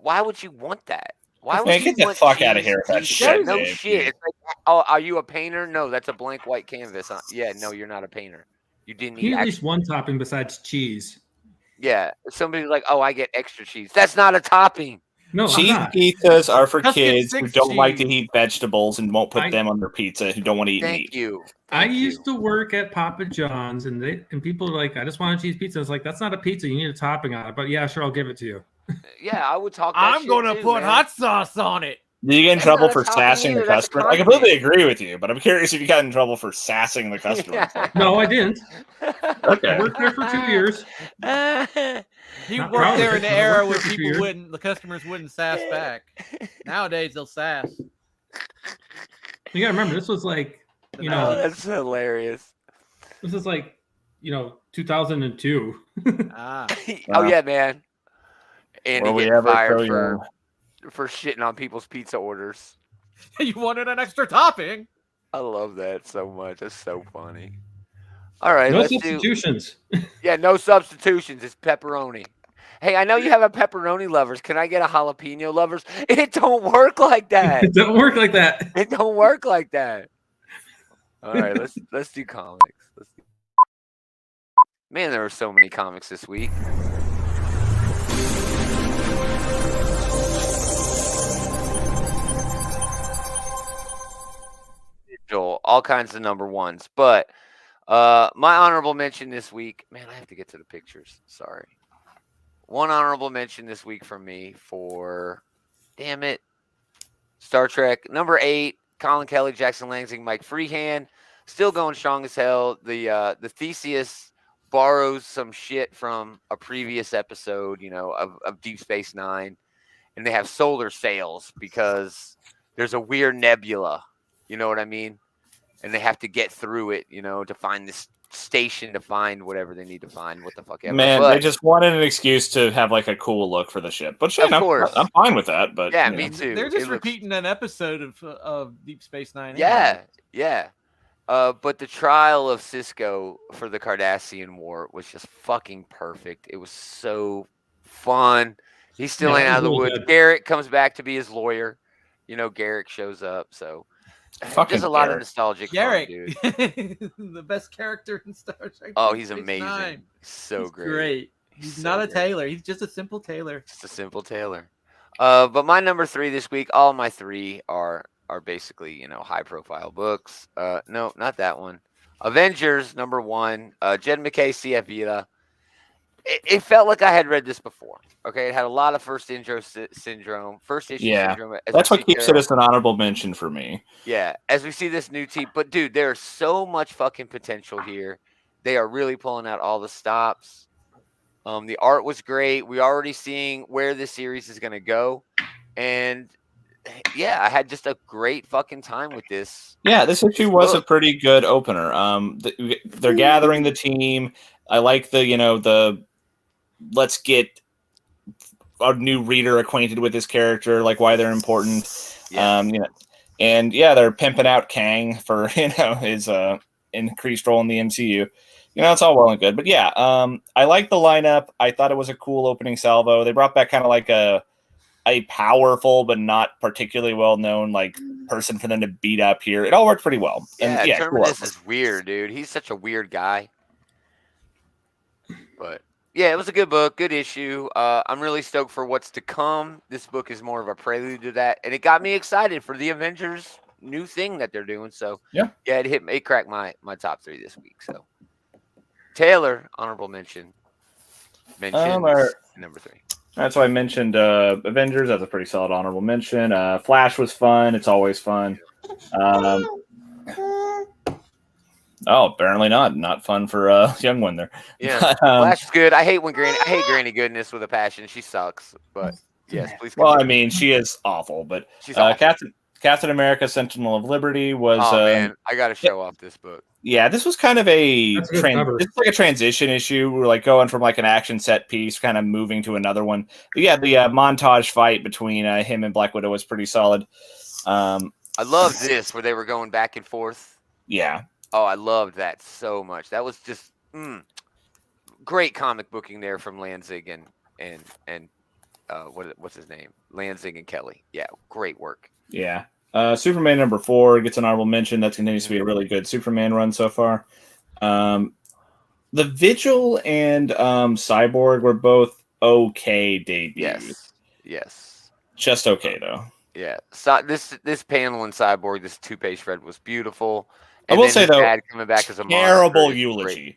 why would you want that? Why would Man, you get the want fuck outta cheese here with that pizza? shit, No dude. shit. It's like, oh, are you a painter? No, that's a blank white canvas. Yeah, no, you're not a painter. You didn't he eat. at least one topping besides cheese. Yeah, somebody's like, oh, I get extra cheese. That's not a topping. No, I'm Cheese not. pizzas are for Just get kids who 6 don't like to cheese. eat vegetables and won't put I- them on their pizza, who don't want to eat Thank meat. you. I Thank you. used to work at Papa John's, and people are like, "I just want a cheese pizza." It's like, that's not a pizza. You need a topping on it. But yeah, sure, I'll give it to you. Yeah, I would talk. That I'm shit gonna too, put man. hot sauce on it. Did you get in That's trouble not a for topping sassing the either, that's a customer? I condiment. completely agree with you, but I'm curious if you got in trouble for sassing the customer. Yeah. No, I didn't. Okay. I worked there for 2 years. He Not worked proud there of in it, the but I era worked where there for 2 people years. wouldn't, the customers wouldn't sass back. Nowadays they'll sass. You gotta remember, this was like, Oh, you know, that's hilarious. this is like, 2002. Ah, Oh yeah, man. Andy Will we getting ever fired show you? for shitting on people's pizza orders. you wanted an extra topping. I love that so much. That's so funny. All right, No let's do. substitutions. Yeah, no substitutions. It's pepperoni. Hey, I know you have a pepperoni lovers. Can I get a jalapeno lovers? It don't work like that. It don't work like that. It don't work like that. All right, let's do comics. Man, there were so many comics this week. Digital, all kinds of number ones, but my honorable mention this week. Man, I have to get to the pictures. Sorry. One honorable mention this week from me for, damn it, Star Trek number 8. Colin Kelly, Jackson Lansing, Mike Freehand, still going strong as hell. The Theseus borrows some shit from a previous episode, of Deep Space Nine, and they have solar sails because there's a weird nebula. You know what I mean? And they have to get through it, to find this station to find whatever they need to find. What the fuck ever. Man, but, they just wanted an excuse to have like a cool look for the ship. But of course, I'm fine with that. But yeah, me too. They're just repeating an episode of Deep Space Nine. Yeah, yeah. But the trial of Cisco for the Cardassian War was just fucking perfect. It was so fun. He's still ain't out of the woods. Good. Garrett comes back to be his lawyer. Garrett shows up. So there's a lot of nostalgic Garrett, fun, dude. the best character in Star Trek. Oh, Deep he's Space amazing. Nine. So He's great. He's So not a great. tailor. He's just a simple tailor. Just a simple tailor. But my number 3 this week, all my 3 are basically, high profile books. No, not that one. Avengers, number 1. Jed McKay, CF Vita. It felt like I had read this before. Okay, it had a lot of first issue syndrome. That's what keeps it as an honorable mention for me. Yeah, as we see this new team. But dude, there's so much fucking potential here. They are really pulling out all the stops. The art was great. We're already seeing where this series is going to go. And yeah, I had just a great fucking time with this. Yeah, this issue was a pretty good opener. They're gathering the team. I like the let's get a new reader acquainted with this character, like why they're important. Yeah. And yeah, they're pimping out Kang for his increased role in the MCU. It's all well and good, but yeah, I like the lineup. I thought it was a cool opening salvo. They brought back kind of like a powerful but not particularly well known person for them to beat up here. It all worked pretty well. Yeah, and Terminus is weird, dude. He's such a weird guy. But yeah, it was a good book, good issue. I'm really stoked for what's to come. This book is more of a prelude to that, and it got me excited for the Avengers new thing that they're doing. So yeah, it cracked my top 3 this week. So Taylor, honorable mention. Number 3. That's why I mentioned Avengers. That's a pretty solid honorable mention. Flash was fun. It's always fun. Apparently not. Not fun for a young one there. Yeah, but, Flash is good. I hate Granny Goodness with a passion. She sucks. But yes, please. Well, I mean, she is awful. But she's awful. Captain America: Sentinel of Liberty was. Oh man, I got to show off this book. Yeah, this was kind of it's like a transition issue. We're like going from like an action set piece, kind of moving to another one. But yeah, the montage fight between him and Black Widow was pretty solid. I love this where they were going back and forth. Yeah. Oh, I loved that so much. That was just great comic booking there from Lanzing and what's his name? Lanzing and Kelly. Yeah, great work. Yeah. Superman number 4 gets an honorable mention. That continues to be a really good Superman run so far. The Vigil and Cyborg were both okay debuts. Yes. Just okay though. Yeah. So this panel in Cyborg, this 2-page spread was beautiful. And I will say though, dad coming back as a terrible eulogy.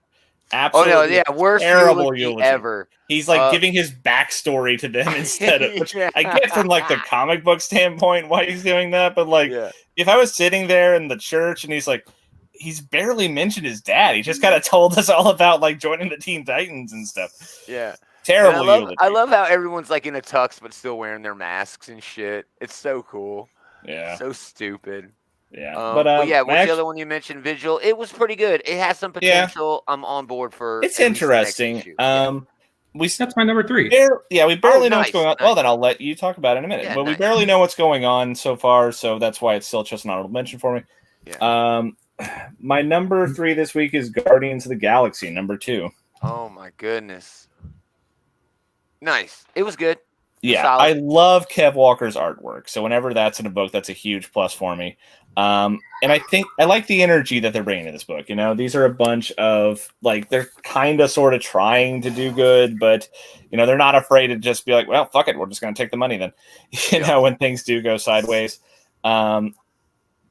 Absolutely. Oh no, yeah, worst terrible eulogy ever. He's like giving his backstory to them instead of, which I get from like the comic book standpoint why he's doing that, but like if I was sitting there in the church and he's barely mentioned his dad. He just kind of told us all about like joining the Teen Titans and stuff. Yeah. Terrible eulogy. I love how everyone's like in a tux but still wearing their masks and shit. It's so cool. Yeah. So stupid. Yeah, but yeah, what's the other one you mentioned? Vigil. It was pretty good. It has some potential. I'm on board for. It's interesting. That's my number 3. We barely know what's going on. Nice. Well, then I'll let you talk about it in a minute. Yeah, we barely know what's going on so far, so that's why it's still just an honorable mention for me. Yeah. My number 3 this week is Guardians of the Galaxy, number 2. Oh my goodness. Nice. It was good. Yeah, solid. I love Kev Walker's artwork. So whenever that's in a book, that's a huge plus for me. And I think I like the energy that they're bringing to this book. These are a bunch of like, they're kind of sort of trying to do good, but they're not afraid to just be like, well, fuck it. We're just going to take the money then, when things do go sideways. I'm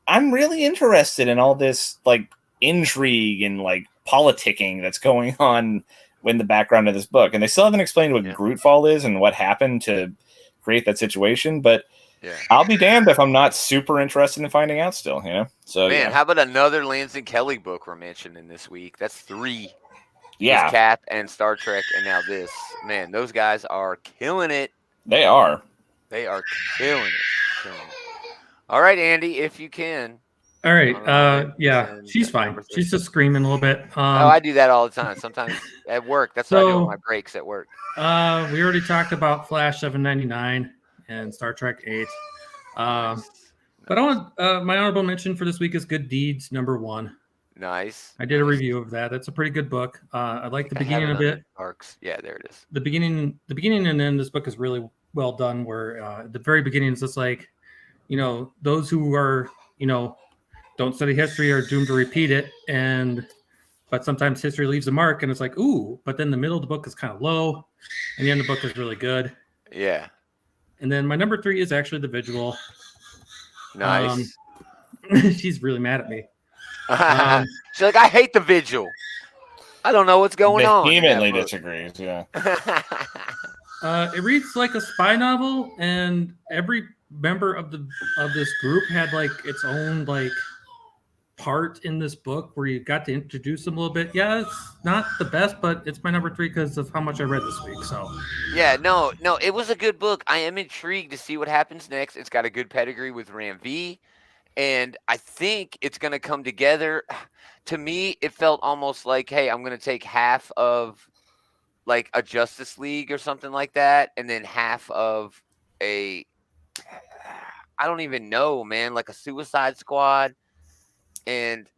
really interested in all this like intrigue and like politicking that's going on in the background of this book. And they still haven't explained what Grootfall is and what happened to create that situation. But Yeah. I'll be damned if I'm not super interested in finding out still, you know? So, Man, yeah. how about another Lansing Kelly book we're mentioning this week? That's 3. Yeah, With Cap and Star Trek, and now this. Man, those guys are killing it. they are. They are killing it. Killing it. All right, Andy, if you can. All right. Honorable Yeah, mention, she's fine. number 3. She's just screaming a little bit. Oh, I do that all the time. Sometimes at work. That's what I do on my breaks at work. We already talked about Flash 799 and Star Trek 8. Nice. But I want my honorable mention for this week is Good Deeds #1. Nice. I did a review of that. That's a pretty good book. I like the beginning of it. Arcs. Yeah, there it is. The beginning and end. This book is really well done. Where at the very beginning, it's just like, those who are, don't study history are doomed to repeat it. But sometimes history leaves a mark, and it's like, ooh. But then the middle of the book is kind of low, and the end of the book is really good. Yeah. And then my number 3 is actually The Vigil. Nice. She's really mad at me. She's like, I hate The Vigil. I don't know what's going on. Vehemently disagrees, yeah. It reads like a spy novel, and every member of this group had like its own like part in this book where you got to introduce them a little bit. Yeah, it's not the best, but it's my number 3 because of how much I read this week. So yeah, no, it was a good book. I am intrigued to see what happens next. It's got a good pedigree with Ram V, and I think it's going to come together. To me, it felt almost like, hey, I'm going to take half of like a Justice League or something like that, and then half of I don't even know, man, like a Suicide Squad. And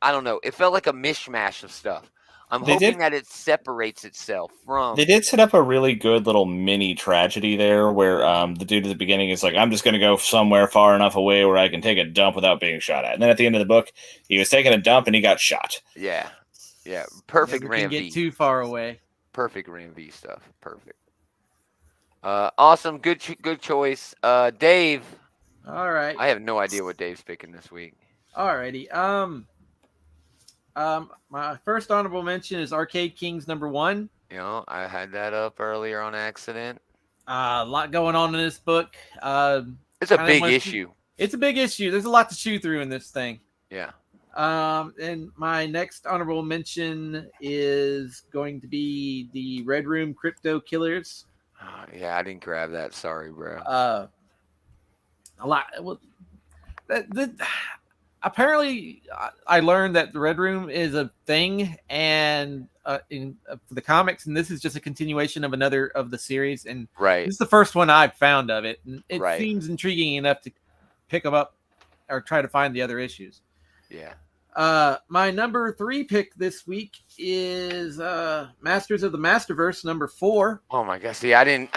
I don't know. It felt like a mishmash of stuff. I'm hoping that it separates itself from. They did set up a really good little mini tragedy there where the dude at the beginning is like, I'm just going to go somewhere far enough away where I can take a dump without being shot at. And then at the end of the book, he was taking a dump and he got shot. Yeah. Yeah. Perfect Never Ram can V. get too far away. Perfect Ram V stuff. Perfect. Awesome. Good choice. Dave. All right. I have no idea what Dave's picking this week. Alrighty. My first honorable mention is Arcade Kings #1. You know, I had that up earlier on accident. A lot going on in this book. It's a big issue. It's a big issue. There's a lot to chew through in this thing. Yeah. And my next honorable mention is going to be the Red Room Crypto Killers. Yeah, I didn't grab that. Sorry, bro. A lot. Well, apparently, I learned that the Red Room is a thing, and for the comics, and this is just a continuation of another of the series. And right, this is the first one I've found of it, and it right. seems intriguing enough to pick them up or try to find the other issues. Yeah. My number 3 pick this week is Masters of the Masterverse #4. Oh my gosh! See, I didn't.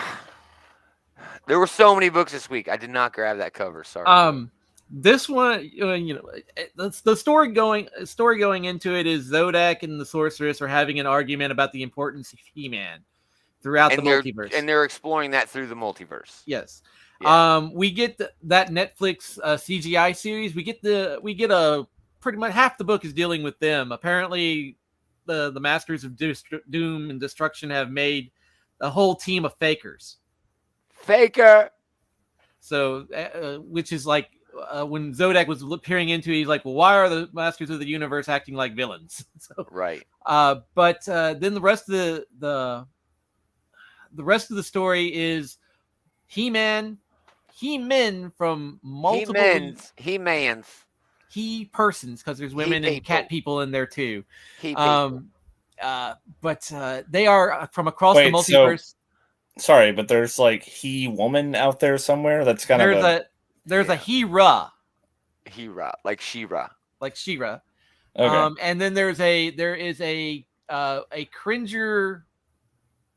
There were so many books this week. I did not grab that cover. Sorry. This one, the story going into it is Zodak and the Sorceress are having an argument about the importance of He-Man throughout the multiverse, and they're exploring that through the multiverse. Yes. Yeah. We get that Netflix CGI series. We get a pretty much half the book is dealing with them. Apparently, the Masters of Doom and Destruction have made a whole team of fakers. Faker. So, which is like when Zodak was peering into it, he's like, well, why are the Masters of the Universe acting like villains? So, right. But then the rest of the rest of the story is He-Man from multiple He-persons, because there's women and cat people in there too. But they are from across the multiverse. Sorry, but there's like He-woman out there somewhere. That's kind of there's a He-Ra. He-Ra, like She-Ra. Like She-Ra. Okay. And then there is a cringer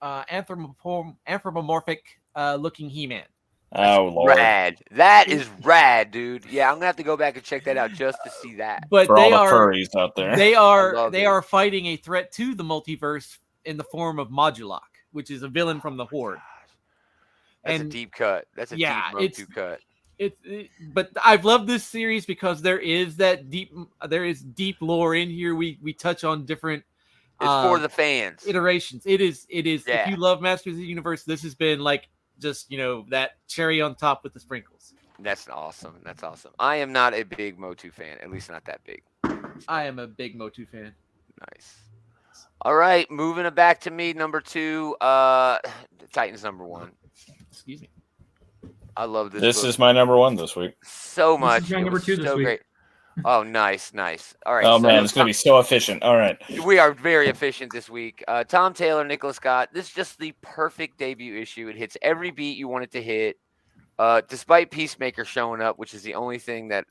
anthropomorphic looking He-Man. Oh Lord. Rad. That is rad, dude. Yeah, I'm gonna have to go back and check that out just to see that. But for they all the are furries out there. They are fighting a threat to the multiverse in the form of Modulok, which is a villain from the Horde. That's a deep cut. That's a deep Roku cut. But I've loved this series because there is deep lore in here. We touch on different. It's for the fans. Iterations. It is. Yeah. If you love Masters of the Universe, this has been like just that cherry on top with the sprinkles. That's awesome. That's awesome. I am not a big Motu fan, at least not that big. I am a big Motu fan. Nice. All right, moving it back to me, number 2. Titans number 1. Excuse me. I love this. This book is my number 1 this week. so much. This is my It number was 2 this so week. great. Oh, nice. All right. Oh so man, it's gonna be so efficient. All right. We are very efficient this week. Tom Taylor, Nicholas Scott. This is just the perfect debut issue. It hits every beat you want it to hit. Despite Peacemaker showing up, which is the only thing that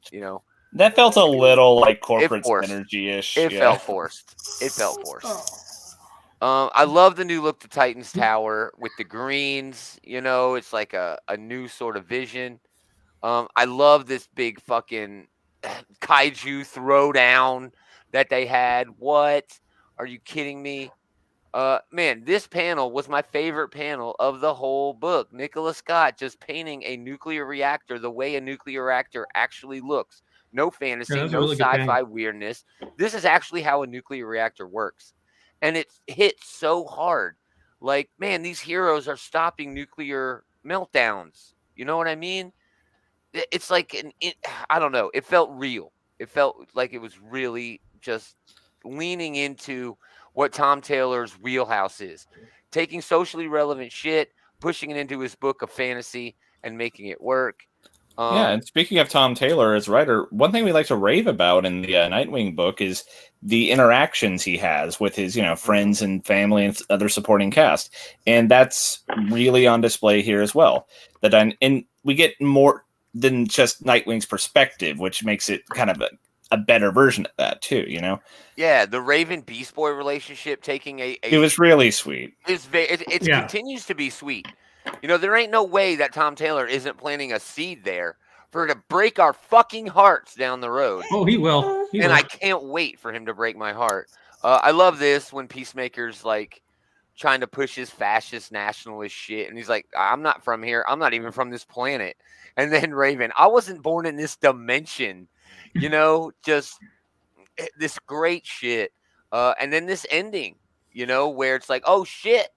That felt a little like corporate forced. synergy-ish. It felt forced. I love the new look to Titans Tower with the greens. It's like a new sort of vision. I love this big fucking kaiju throwdown that they had. What? Are you kidding me? Man, this panel was my favorite panel of the whole book. Nicholas Scott just painting a nuclear reactor the way a nuclear reactor actually looks. No fantasy, Yeah, that's a no really good sci-fi panel. weirdness. This is actually how a nuclear reactor works. And it hit so hard. Like, man, these heroes are stopping nuclear meltdowns. You know what I mean? It's like I don't know. It felt real. It felt like it was really just leaning into what Tom Taylor's wheelhouse is, taking socially relevant shit, pushing it into his book of fantasy, and making it work. Yeah, and speaking of Tom Taylor as writer, one thing we like to rave about in the Nightwing book is the interactions he has with his, friends and family and other supporting cast, and that's really on display here as well. And we get more than just Nightwing's perspective, which makes it kind of a better version of that too. Yeah, the Raven Beast Boy relationship taking it was really sweet. It Yeah. continues to be sweet. There ain't no way that Tom Taylor isn't planting a seed there for to break our fucking hearts down the road. Oh, he will. And I can't wait for him to break my heart. I love this when Peacemaker's like trying to push his fascist nationalist shit, and he's like, "I'm not from here. I'm not even from this planet." And then Raven, "I wasn't born in this dimension." Just this great shit. And then this ending, where it's like, "Oh shit.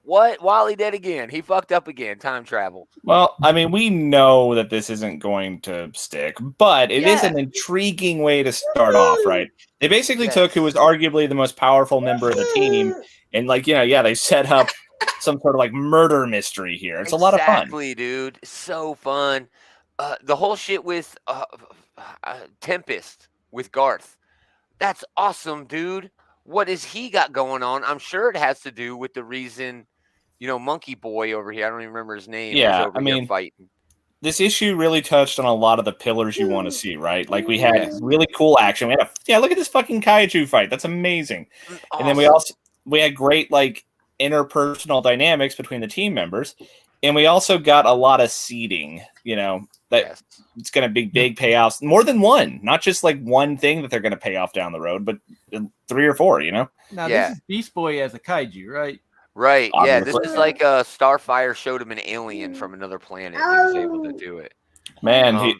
What? Wally dead again. He fucked up again. Time travel." Well, I mean, we know that this isn't going to stick, but it is an intriguing way to start off, right? They basically took who was arguably the most powerful member of the team, and they set up some sort of like murder mystery here. It's a lot of fun. Exactly, dude. So fun. The whole shit with Tempest with Garth. That's awesome, dude. What has he got going on? I'm sure it has to do with the reason, Monkey Boy over here, I don't even remember his name. Yeah, over here fighting. This issue really touched on a lot of the pillars you want to see, right? Like we had really cool action. We had look at this fucking kaiju fight. That's amazing. Awesome. And then we had great like interpersonal dynamics between the team members. And we also got a lot of seeding, that it's going to be big payoffs, more than one, not just like one thing that they're going to pay off down the road, but 3 or 4, Now, this is Beast Boy as a kaiju, right? Right. Obviously. Yeah, this is like Starfire showed him an alien from another planet. He was able to do it. Man,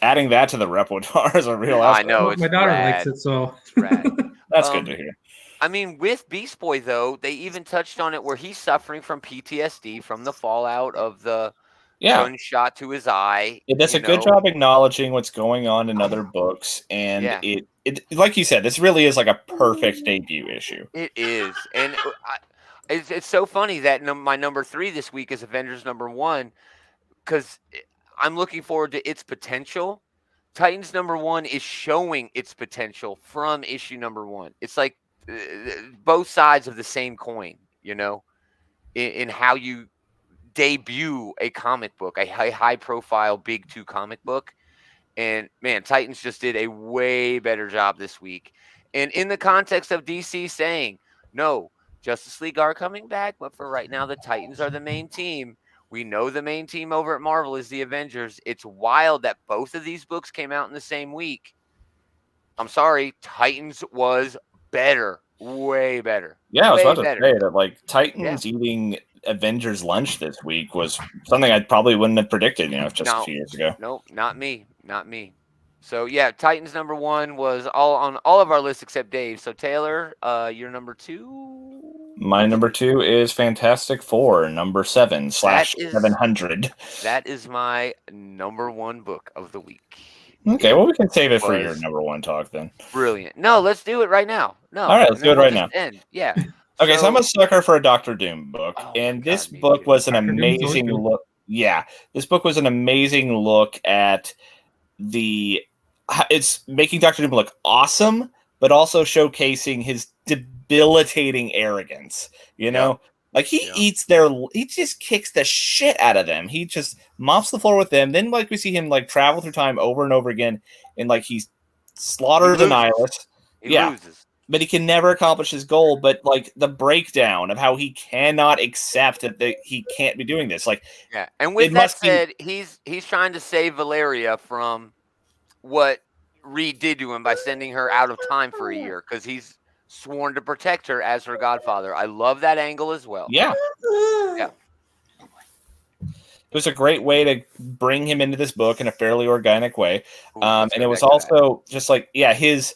adding that to the repertoire is a real I know. My daughter rad. likes it, so It's rad. That's good to hear. I mean, with Beast Boy, though, they even touched on it where he's suffering from PTSD from the fallout of the gunshot to his eye. It does a good job acknowledging what's going on in other books. And it like you said, this really is like a perfect debut issue. It is. And it's so funny that my number 3 this week is Avengers number 1 because I'm looking forward to its potential. Titans number 1 is showing its potential from issue number 1. It's like both sides of the same coin, in how you debut a comic book, a high profile big 2 comic book. And man, Titans just did a way better job this week. And in the context of DC saying, no, Justice League are coming back, but for right now, the Titans are the main team. We know the main team over at Marvel is the Avengers. It's wild that both of these books came out in the same week. I'm sorry, Titans was better, way better. Yeah, I was about to say that like Titans eating Avengers lunch this week was something I probably wouldn't have predicted, just a few years ago. No, not me. So yeah, Titans number 1 was all on all of our lists except Dave. So Taylor, you're number 2. My number 2 is Fantastic Four, number 7 / 700. That is my number 1 book of the week. Okay, well, we can save it for your was number 1 talk then. Brilliant. No, let's do it right now. No. All right, let's do it right now. End. Yeah. Okay, so I'm a sucker for a Doctor Doom book, Oh and my this God, me book too. was an Dr. Doom's always amazing good. look. Yeah, this book was an amazing look at it's making Doctor Doom look awesome, but also showcasing his debilitating arrogance. You know, like he just kicks the shit out of them. He just mops the floor with them. Then, like, we see him like travel through time over and over again, and like he slaughters the nihilist. He loses. But he can never accomplish his goal. But like the breakdown of how he cannot accept that he can't be doing this. Like, yeah. And with that said, he's trying to save Valeria from what Reed did to him by sending her out of time for a year, because he's sworn to protect her as her godfather. I love that angle as well. Yeah. Yeah. It was a great way to bring him into this book in a fairly organic way. Ooh, And it was also just like, his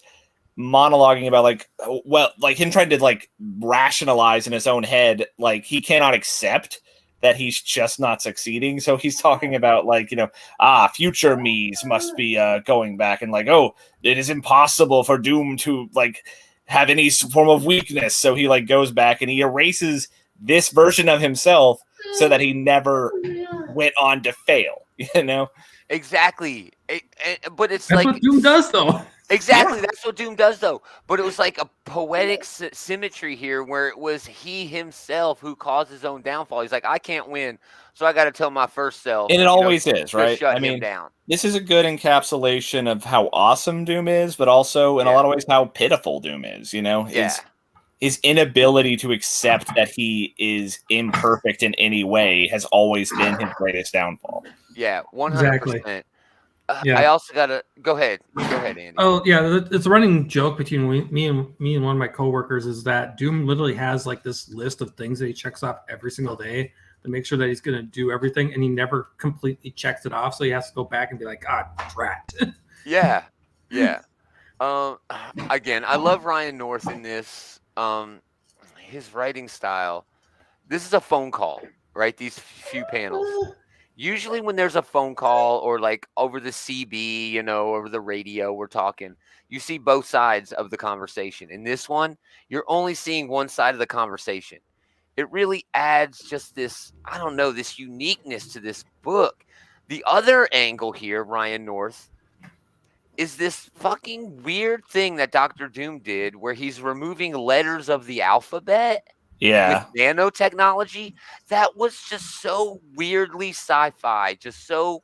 monologuing about like him trying to like rationalize in his own head, like he cannot accept that he's just not succeeding. So he's talking about like, future me's must be going back and like, oh, it is impossible for Doom to like have any form of weakness. So he like goes back and he erases this version of himself so that he never went on to fail, Exactly. But it's That's like what Doom does, though. Exactly. That's what Doom does, though. But it was like a poetic symmetry here where it was he himself who caused his own downfall. He's like, I can't win, so I got to tell my first self. And it always is, right? Shut him down. This is a good encapsulation of how awesome Doom is, but also in a lot of ways how pitiful Doom is, His inability to accept that he is imperfect in any way has always been his greatest downfall. Yeah, 100%. Exactly. I also got to go ahead. Go ahead, Andy. Oh yeah, it's a running joke between me and one of my coworkers is that Doom literally has like this list of things that he checks off every single day to make sure that he's going to do everything, and he never completely checks it off, so he has to go back and be like, drat. Yeah. Again, I love Ryan North in this. His writing style. This is a phone call, right? These few panels. Usually when there's a phone call or like over the CB, over the radio, we're talking, you see both sides of the conversation. In this one, you're only seeing one side of the conversation. It really adds just this, this uniqueness to this book. The other angle here, Ryan North, is this fucking weird thing that Dr. Doom did where he's removing letters of the alphabet. Yeah. With nanotechnology, that was just so weirdly sci-fi, just so,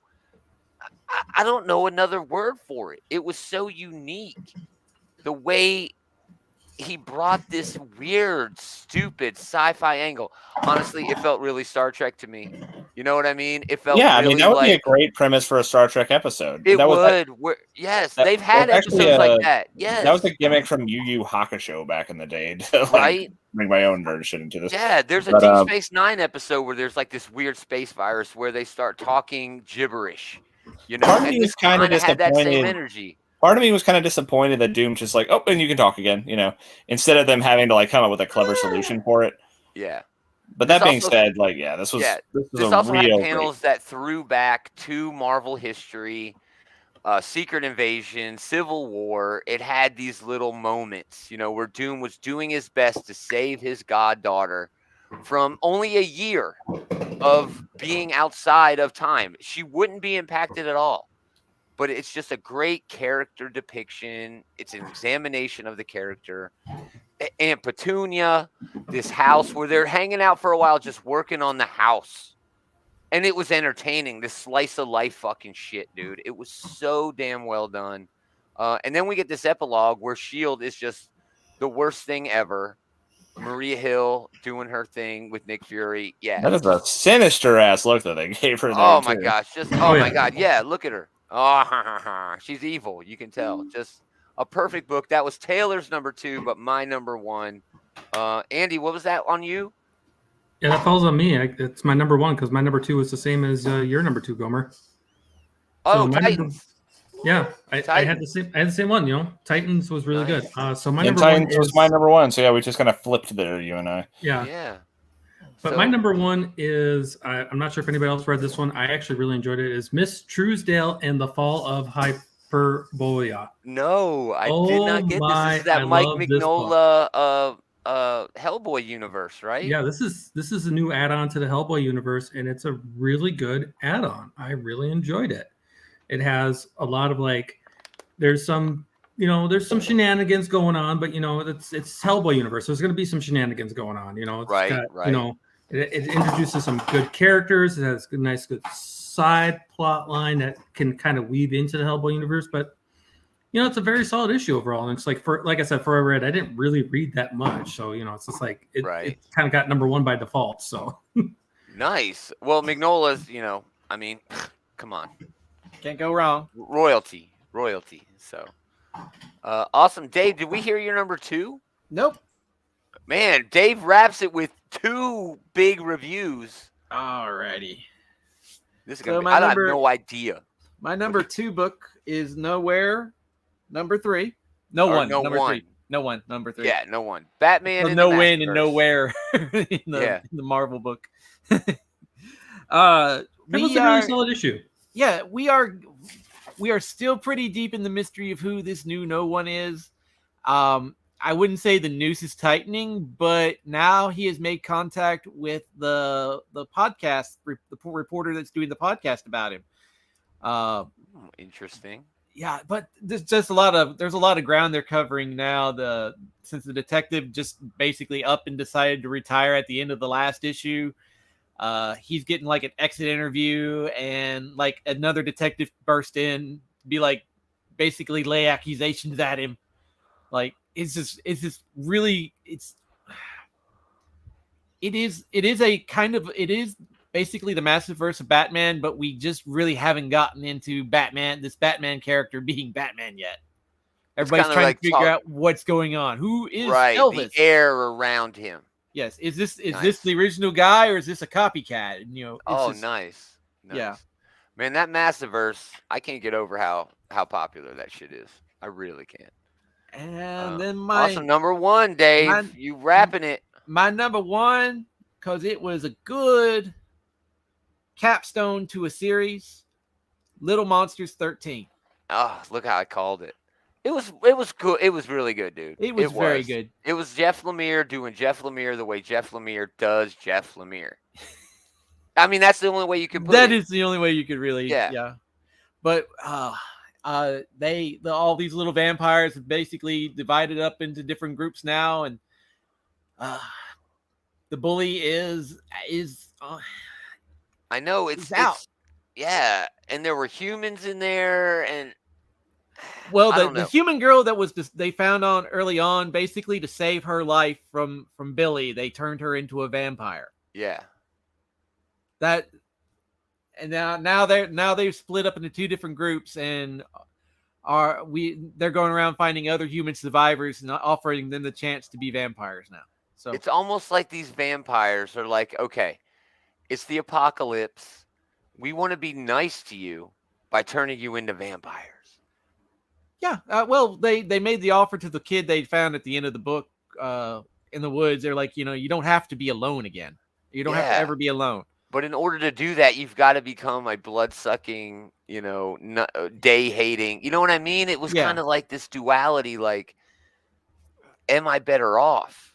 I don't know another word for it. It was so unique. The way he brought this weird, stupid sci-fi angle. Honestly, it felt really Star Trek to me. You know what I mean? It felt really that would like, be a great premise for a Star Trek episode. It that would. Yes, they've had episodes like that. Yes. That was a gimmick from Yu Yu Hakusho back in the day. To, right? Bring my own nerd shit into this. Yeah, there's a Deep Space Nine episode where there's like this weird space virus where they start talking gibberish. Part of me was kind of had that same disappointed. energy. Part of me was kind of disappointed that Doom just like, oh, and you can talk again, instead of them having to like come up with a clever solution for it. Yeah. But that being said, like, this was this also had panels that threw back to Marvel history, Secret Invasion, Civil War. It had these little moments, where Doom was doing his best to save his goddaughter from only a year of being outside of time. She wouldn't be impacted at all. But it's just a great character depiction. It's an examination of the character. Aunt Petunia, this house where they're hanging out for a while just working on the house. And it was entertaining, this slice of life fucking shit, dude. It was so damn well done. And then we get this epilogue where S.H.I.E.L.D. is just the worst thing ever. Maria Hill doing her thing with Nick Fury. Yeah. That is a sinister ass look that they gave her there. Oh my gosh. My God. Yeah, look at her. Oh, she's evil. You can tell. Just a perfect book. That was Taylor's number 2, but my number 1. Andy, what was that on you? Yeah, that falls on me. It's my number 1 because my number 2 is the same as your number 2, Gomer. Oh, so Titans. Yeah, I had the same one. You know, Titans was really Nice. good. So my And number one Titans was is my number one. So yeah, we just kind of flipped there, you and I. yeah. Yeah. But So- my number one is I'm not sure if anybody else read this one. I actually really enjoyed it. Is Miss Truesdale and the Fall of Hyperborea. No, I did Oh not get this. my, This is that I Mike love this book. Mignola Hellboy universe, right? Yeah, this is a new add-on to the Hellboy universe, and it's a really good add-on. I really enjoyed it. It has a lot of there's some shenanigans going on, but it's Hellboy universe. So there's going to be some shenanigans going on. It's Right, got, right. it introduces some good characters. It has a nice, good side plot line that can kind of weave into the Hellboy universe. But it's a very solid issue overall. And it's like I said, for I read, I didn't really read that much, so it's just it kind of got number one by default. So Nice. Well, Mignola's, I mean, come on, Can't go wrong. royalty. So, awesome, Dave. Did we hear your number 2? Nope. Man, Dave wraps it with 2 big reviews. Alrighty. This is So gonna be. my I have number- no idea. My number 2 book is Nowhere. Number 3. No Or one. No number One. 3. No one. Number 3. Yeah, no one. Batman. So in no the win and Masterverse. nowhere in the Marvel book. that was We a are, really solid issue. yeah, we are still pretty deep in the mystery of who this new No One is. I wouldn't say the noose is tightening, but now he has made contact with the podcast, the reporter that's doing the podcast about him. Interesting. Yeah, but there's a lot of ground they're covering now. Since the detective just basically up and decided to retire at the end of the last issue, he's getting like an exit interview, and like another detective burst in to be like basically lay accusations at him. Like it is basically the massive verse of Batman, but we just really haven't gotten into this Batman character being Batman yet. Everybody's kinda trying like to figure out what's going on. Who is Elvis? The air around him. Yes, is this Nice. the original guy or is this a copycat? And it's Nice. Yeah. Man, that Massiverse, I can't get over how popular that shit is. I really can't. And then Awesome number 1, Dave. You wrapping it. my number 1, because it was a good capstone to a series, Little Monsters 13. Oh, look how I called it. It was good. It was really good, dude. It was very good. It was Jeff Lemire doing Jeff Lemire the way Jeff Lemire does Jeff Lemire. I mean, that's the only way you can put it. That is the only way you could really, Yeah. But all these little vampires have basically divided up into different groups now, and the bully is I know it's out. Yeah, and there were humans in there, and well, I don't the know. human girl that was they found on early on, basically to save her life from Billy, they turned her into a vampire. Yeah. And now they've split up into 2 different groups, and they're going around finding other human survivors and offering them the chance to be vampires now. So It's almost like these vampires are like, okay, it's the apocalypse. We want to be nice to you by turning you into vampires. yeah, well, they made the offer to the kid they found at the end of the book in the woods. They're like, you don't have to be alone again. You don't have to Yeah. ever be alone. But in order to do that, you've got to become a blood-sucking, day-hating. You know what I mean? It was Yeah. kind of like this duality, like, am I better off?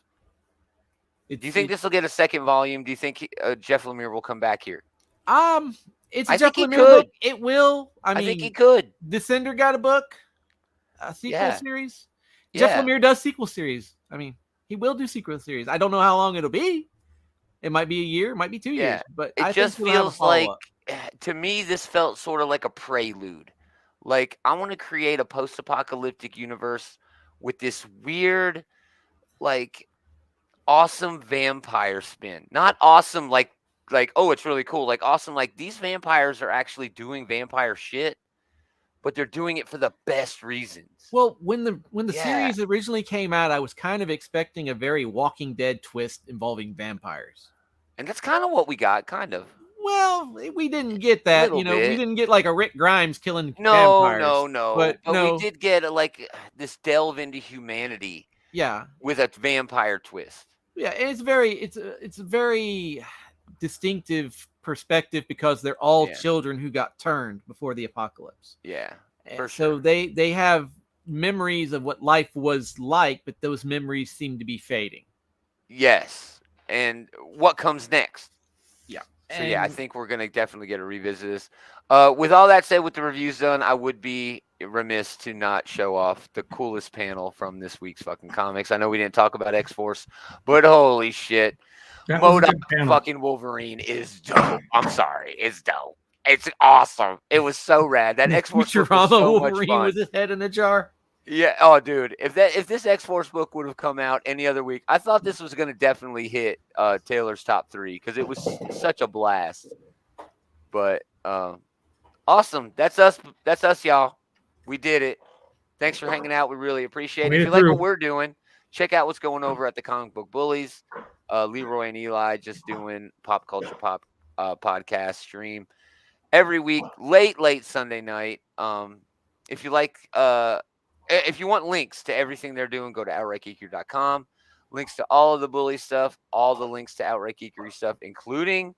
Do you think this will get a second volume? Do you think Jeff Lemire will come back here? It's I a Jeff think he Lemire could. book. It will. I I mean, think he could. Descender got a book, a sequel Yeah. series. Yeah. Jeff Lemire does sequel series. I mean, he will do sequel series. I don't know how long it'll be. It might be a year, it might be 2 Yeah. years, but It I just think he'll have a feels like, follow-up. to me, this felt sort of like a prelude. Like, I want to create a post-apocalyptic universe with this weird, like, awesome vampire spin. Not awesome like, oh, it's really cool. Like, awesome, like, these vampires are actually doing vampire shit, but they're doing it for the best reasons. Well, when the Yeah. series originally came out, I was kind of expecting a very Walking Dead twist involving vampires. And that's kind of what we got, kind of. Well, we didn't get that. Little You know, bit. we didn't get like a Rick Grimes killing No, vampires. no. But no. we did get like this delve into humanity Yeah, with a vampire twist. yeah. And it's a very distinctive perspective because they're all Yeah. children who got turned before the apocalypse. Yeah, And for so sure. they have memories of what life was like, but those memories seem to be fading. Yes. And what comes next? Yeah. So yeah, I And- think we're gonna definitely get to revisit this. With all that said, with the reviews done, I would be remiss to not show off the coolest panel from this week's fucking comics. I know we didn't talk about X-Force, but holy shit, That was a MODOK good panel. fucking Wolverine is dope. I'm sorry, it's dope. It's awesome. It was so rad. That X-Force book was Futurama so much Wolverine fun. with his head in a jar. Yeah. Oh, dude. If this X-Force book would have come out any other week, I thought this was going to definitely hit Taylor's top 3 because it was such a blast. But awesome. That's us. That's us, y'all. We did it. Thanks for hanging out. We really appreciate it. Made If it you like through. what we're doing, check out what's going over at the Comic Book Bullies. Leroy and Eli just doing Pop Culture Pop podcast stream every week, late Sunday night. If you like, if you want links to everything they're doing, go to outrightgeekery.com. Links to all of the Bully stuff, all the links to Outright Geekery stuff, including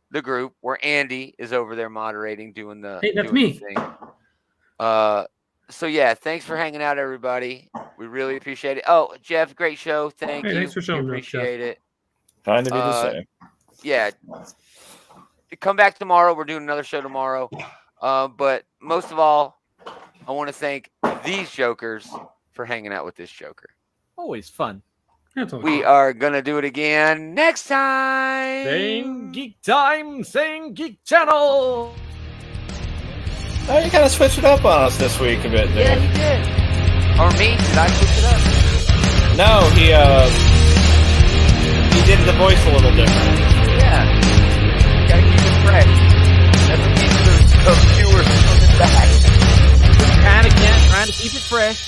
the group where Andy is over there moderating, doing the Hey, that's doing me. the thing. So yeah, thanks for hanging out, everybody. We really appreciate it. Oh, Jeff, great show. Thank Hey, you. thanks for showing up, Jeff. Appreciate it. Kind to be the same. Yeah. Come back tomorrow. We're doing another show tomorrow. But most of all, I want to thank these jokers for hanging out with this joker. Always fun. That's all We good. are gonna do it again next time. Saying Geek Time, saying Geek Channel. Oh, you kind of switched it up on us this week a bit, Yeah, dude. you did. Or me? Did I switch it up? No, he did the voice a little different. Yeah. Gotta keep it fresh. That's what keeps the viewers coming back. Trying to keep it fresh.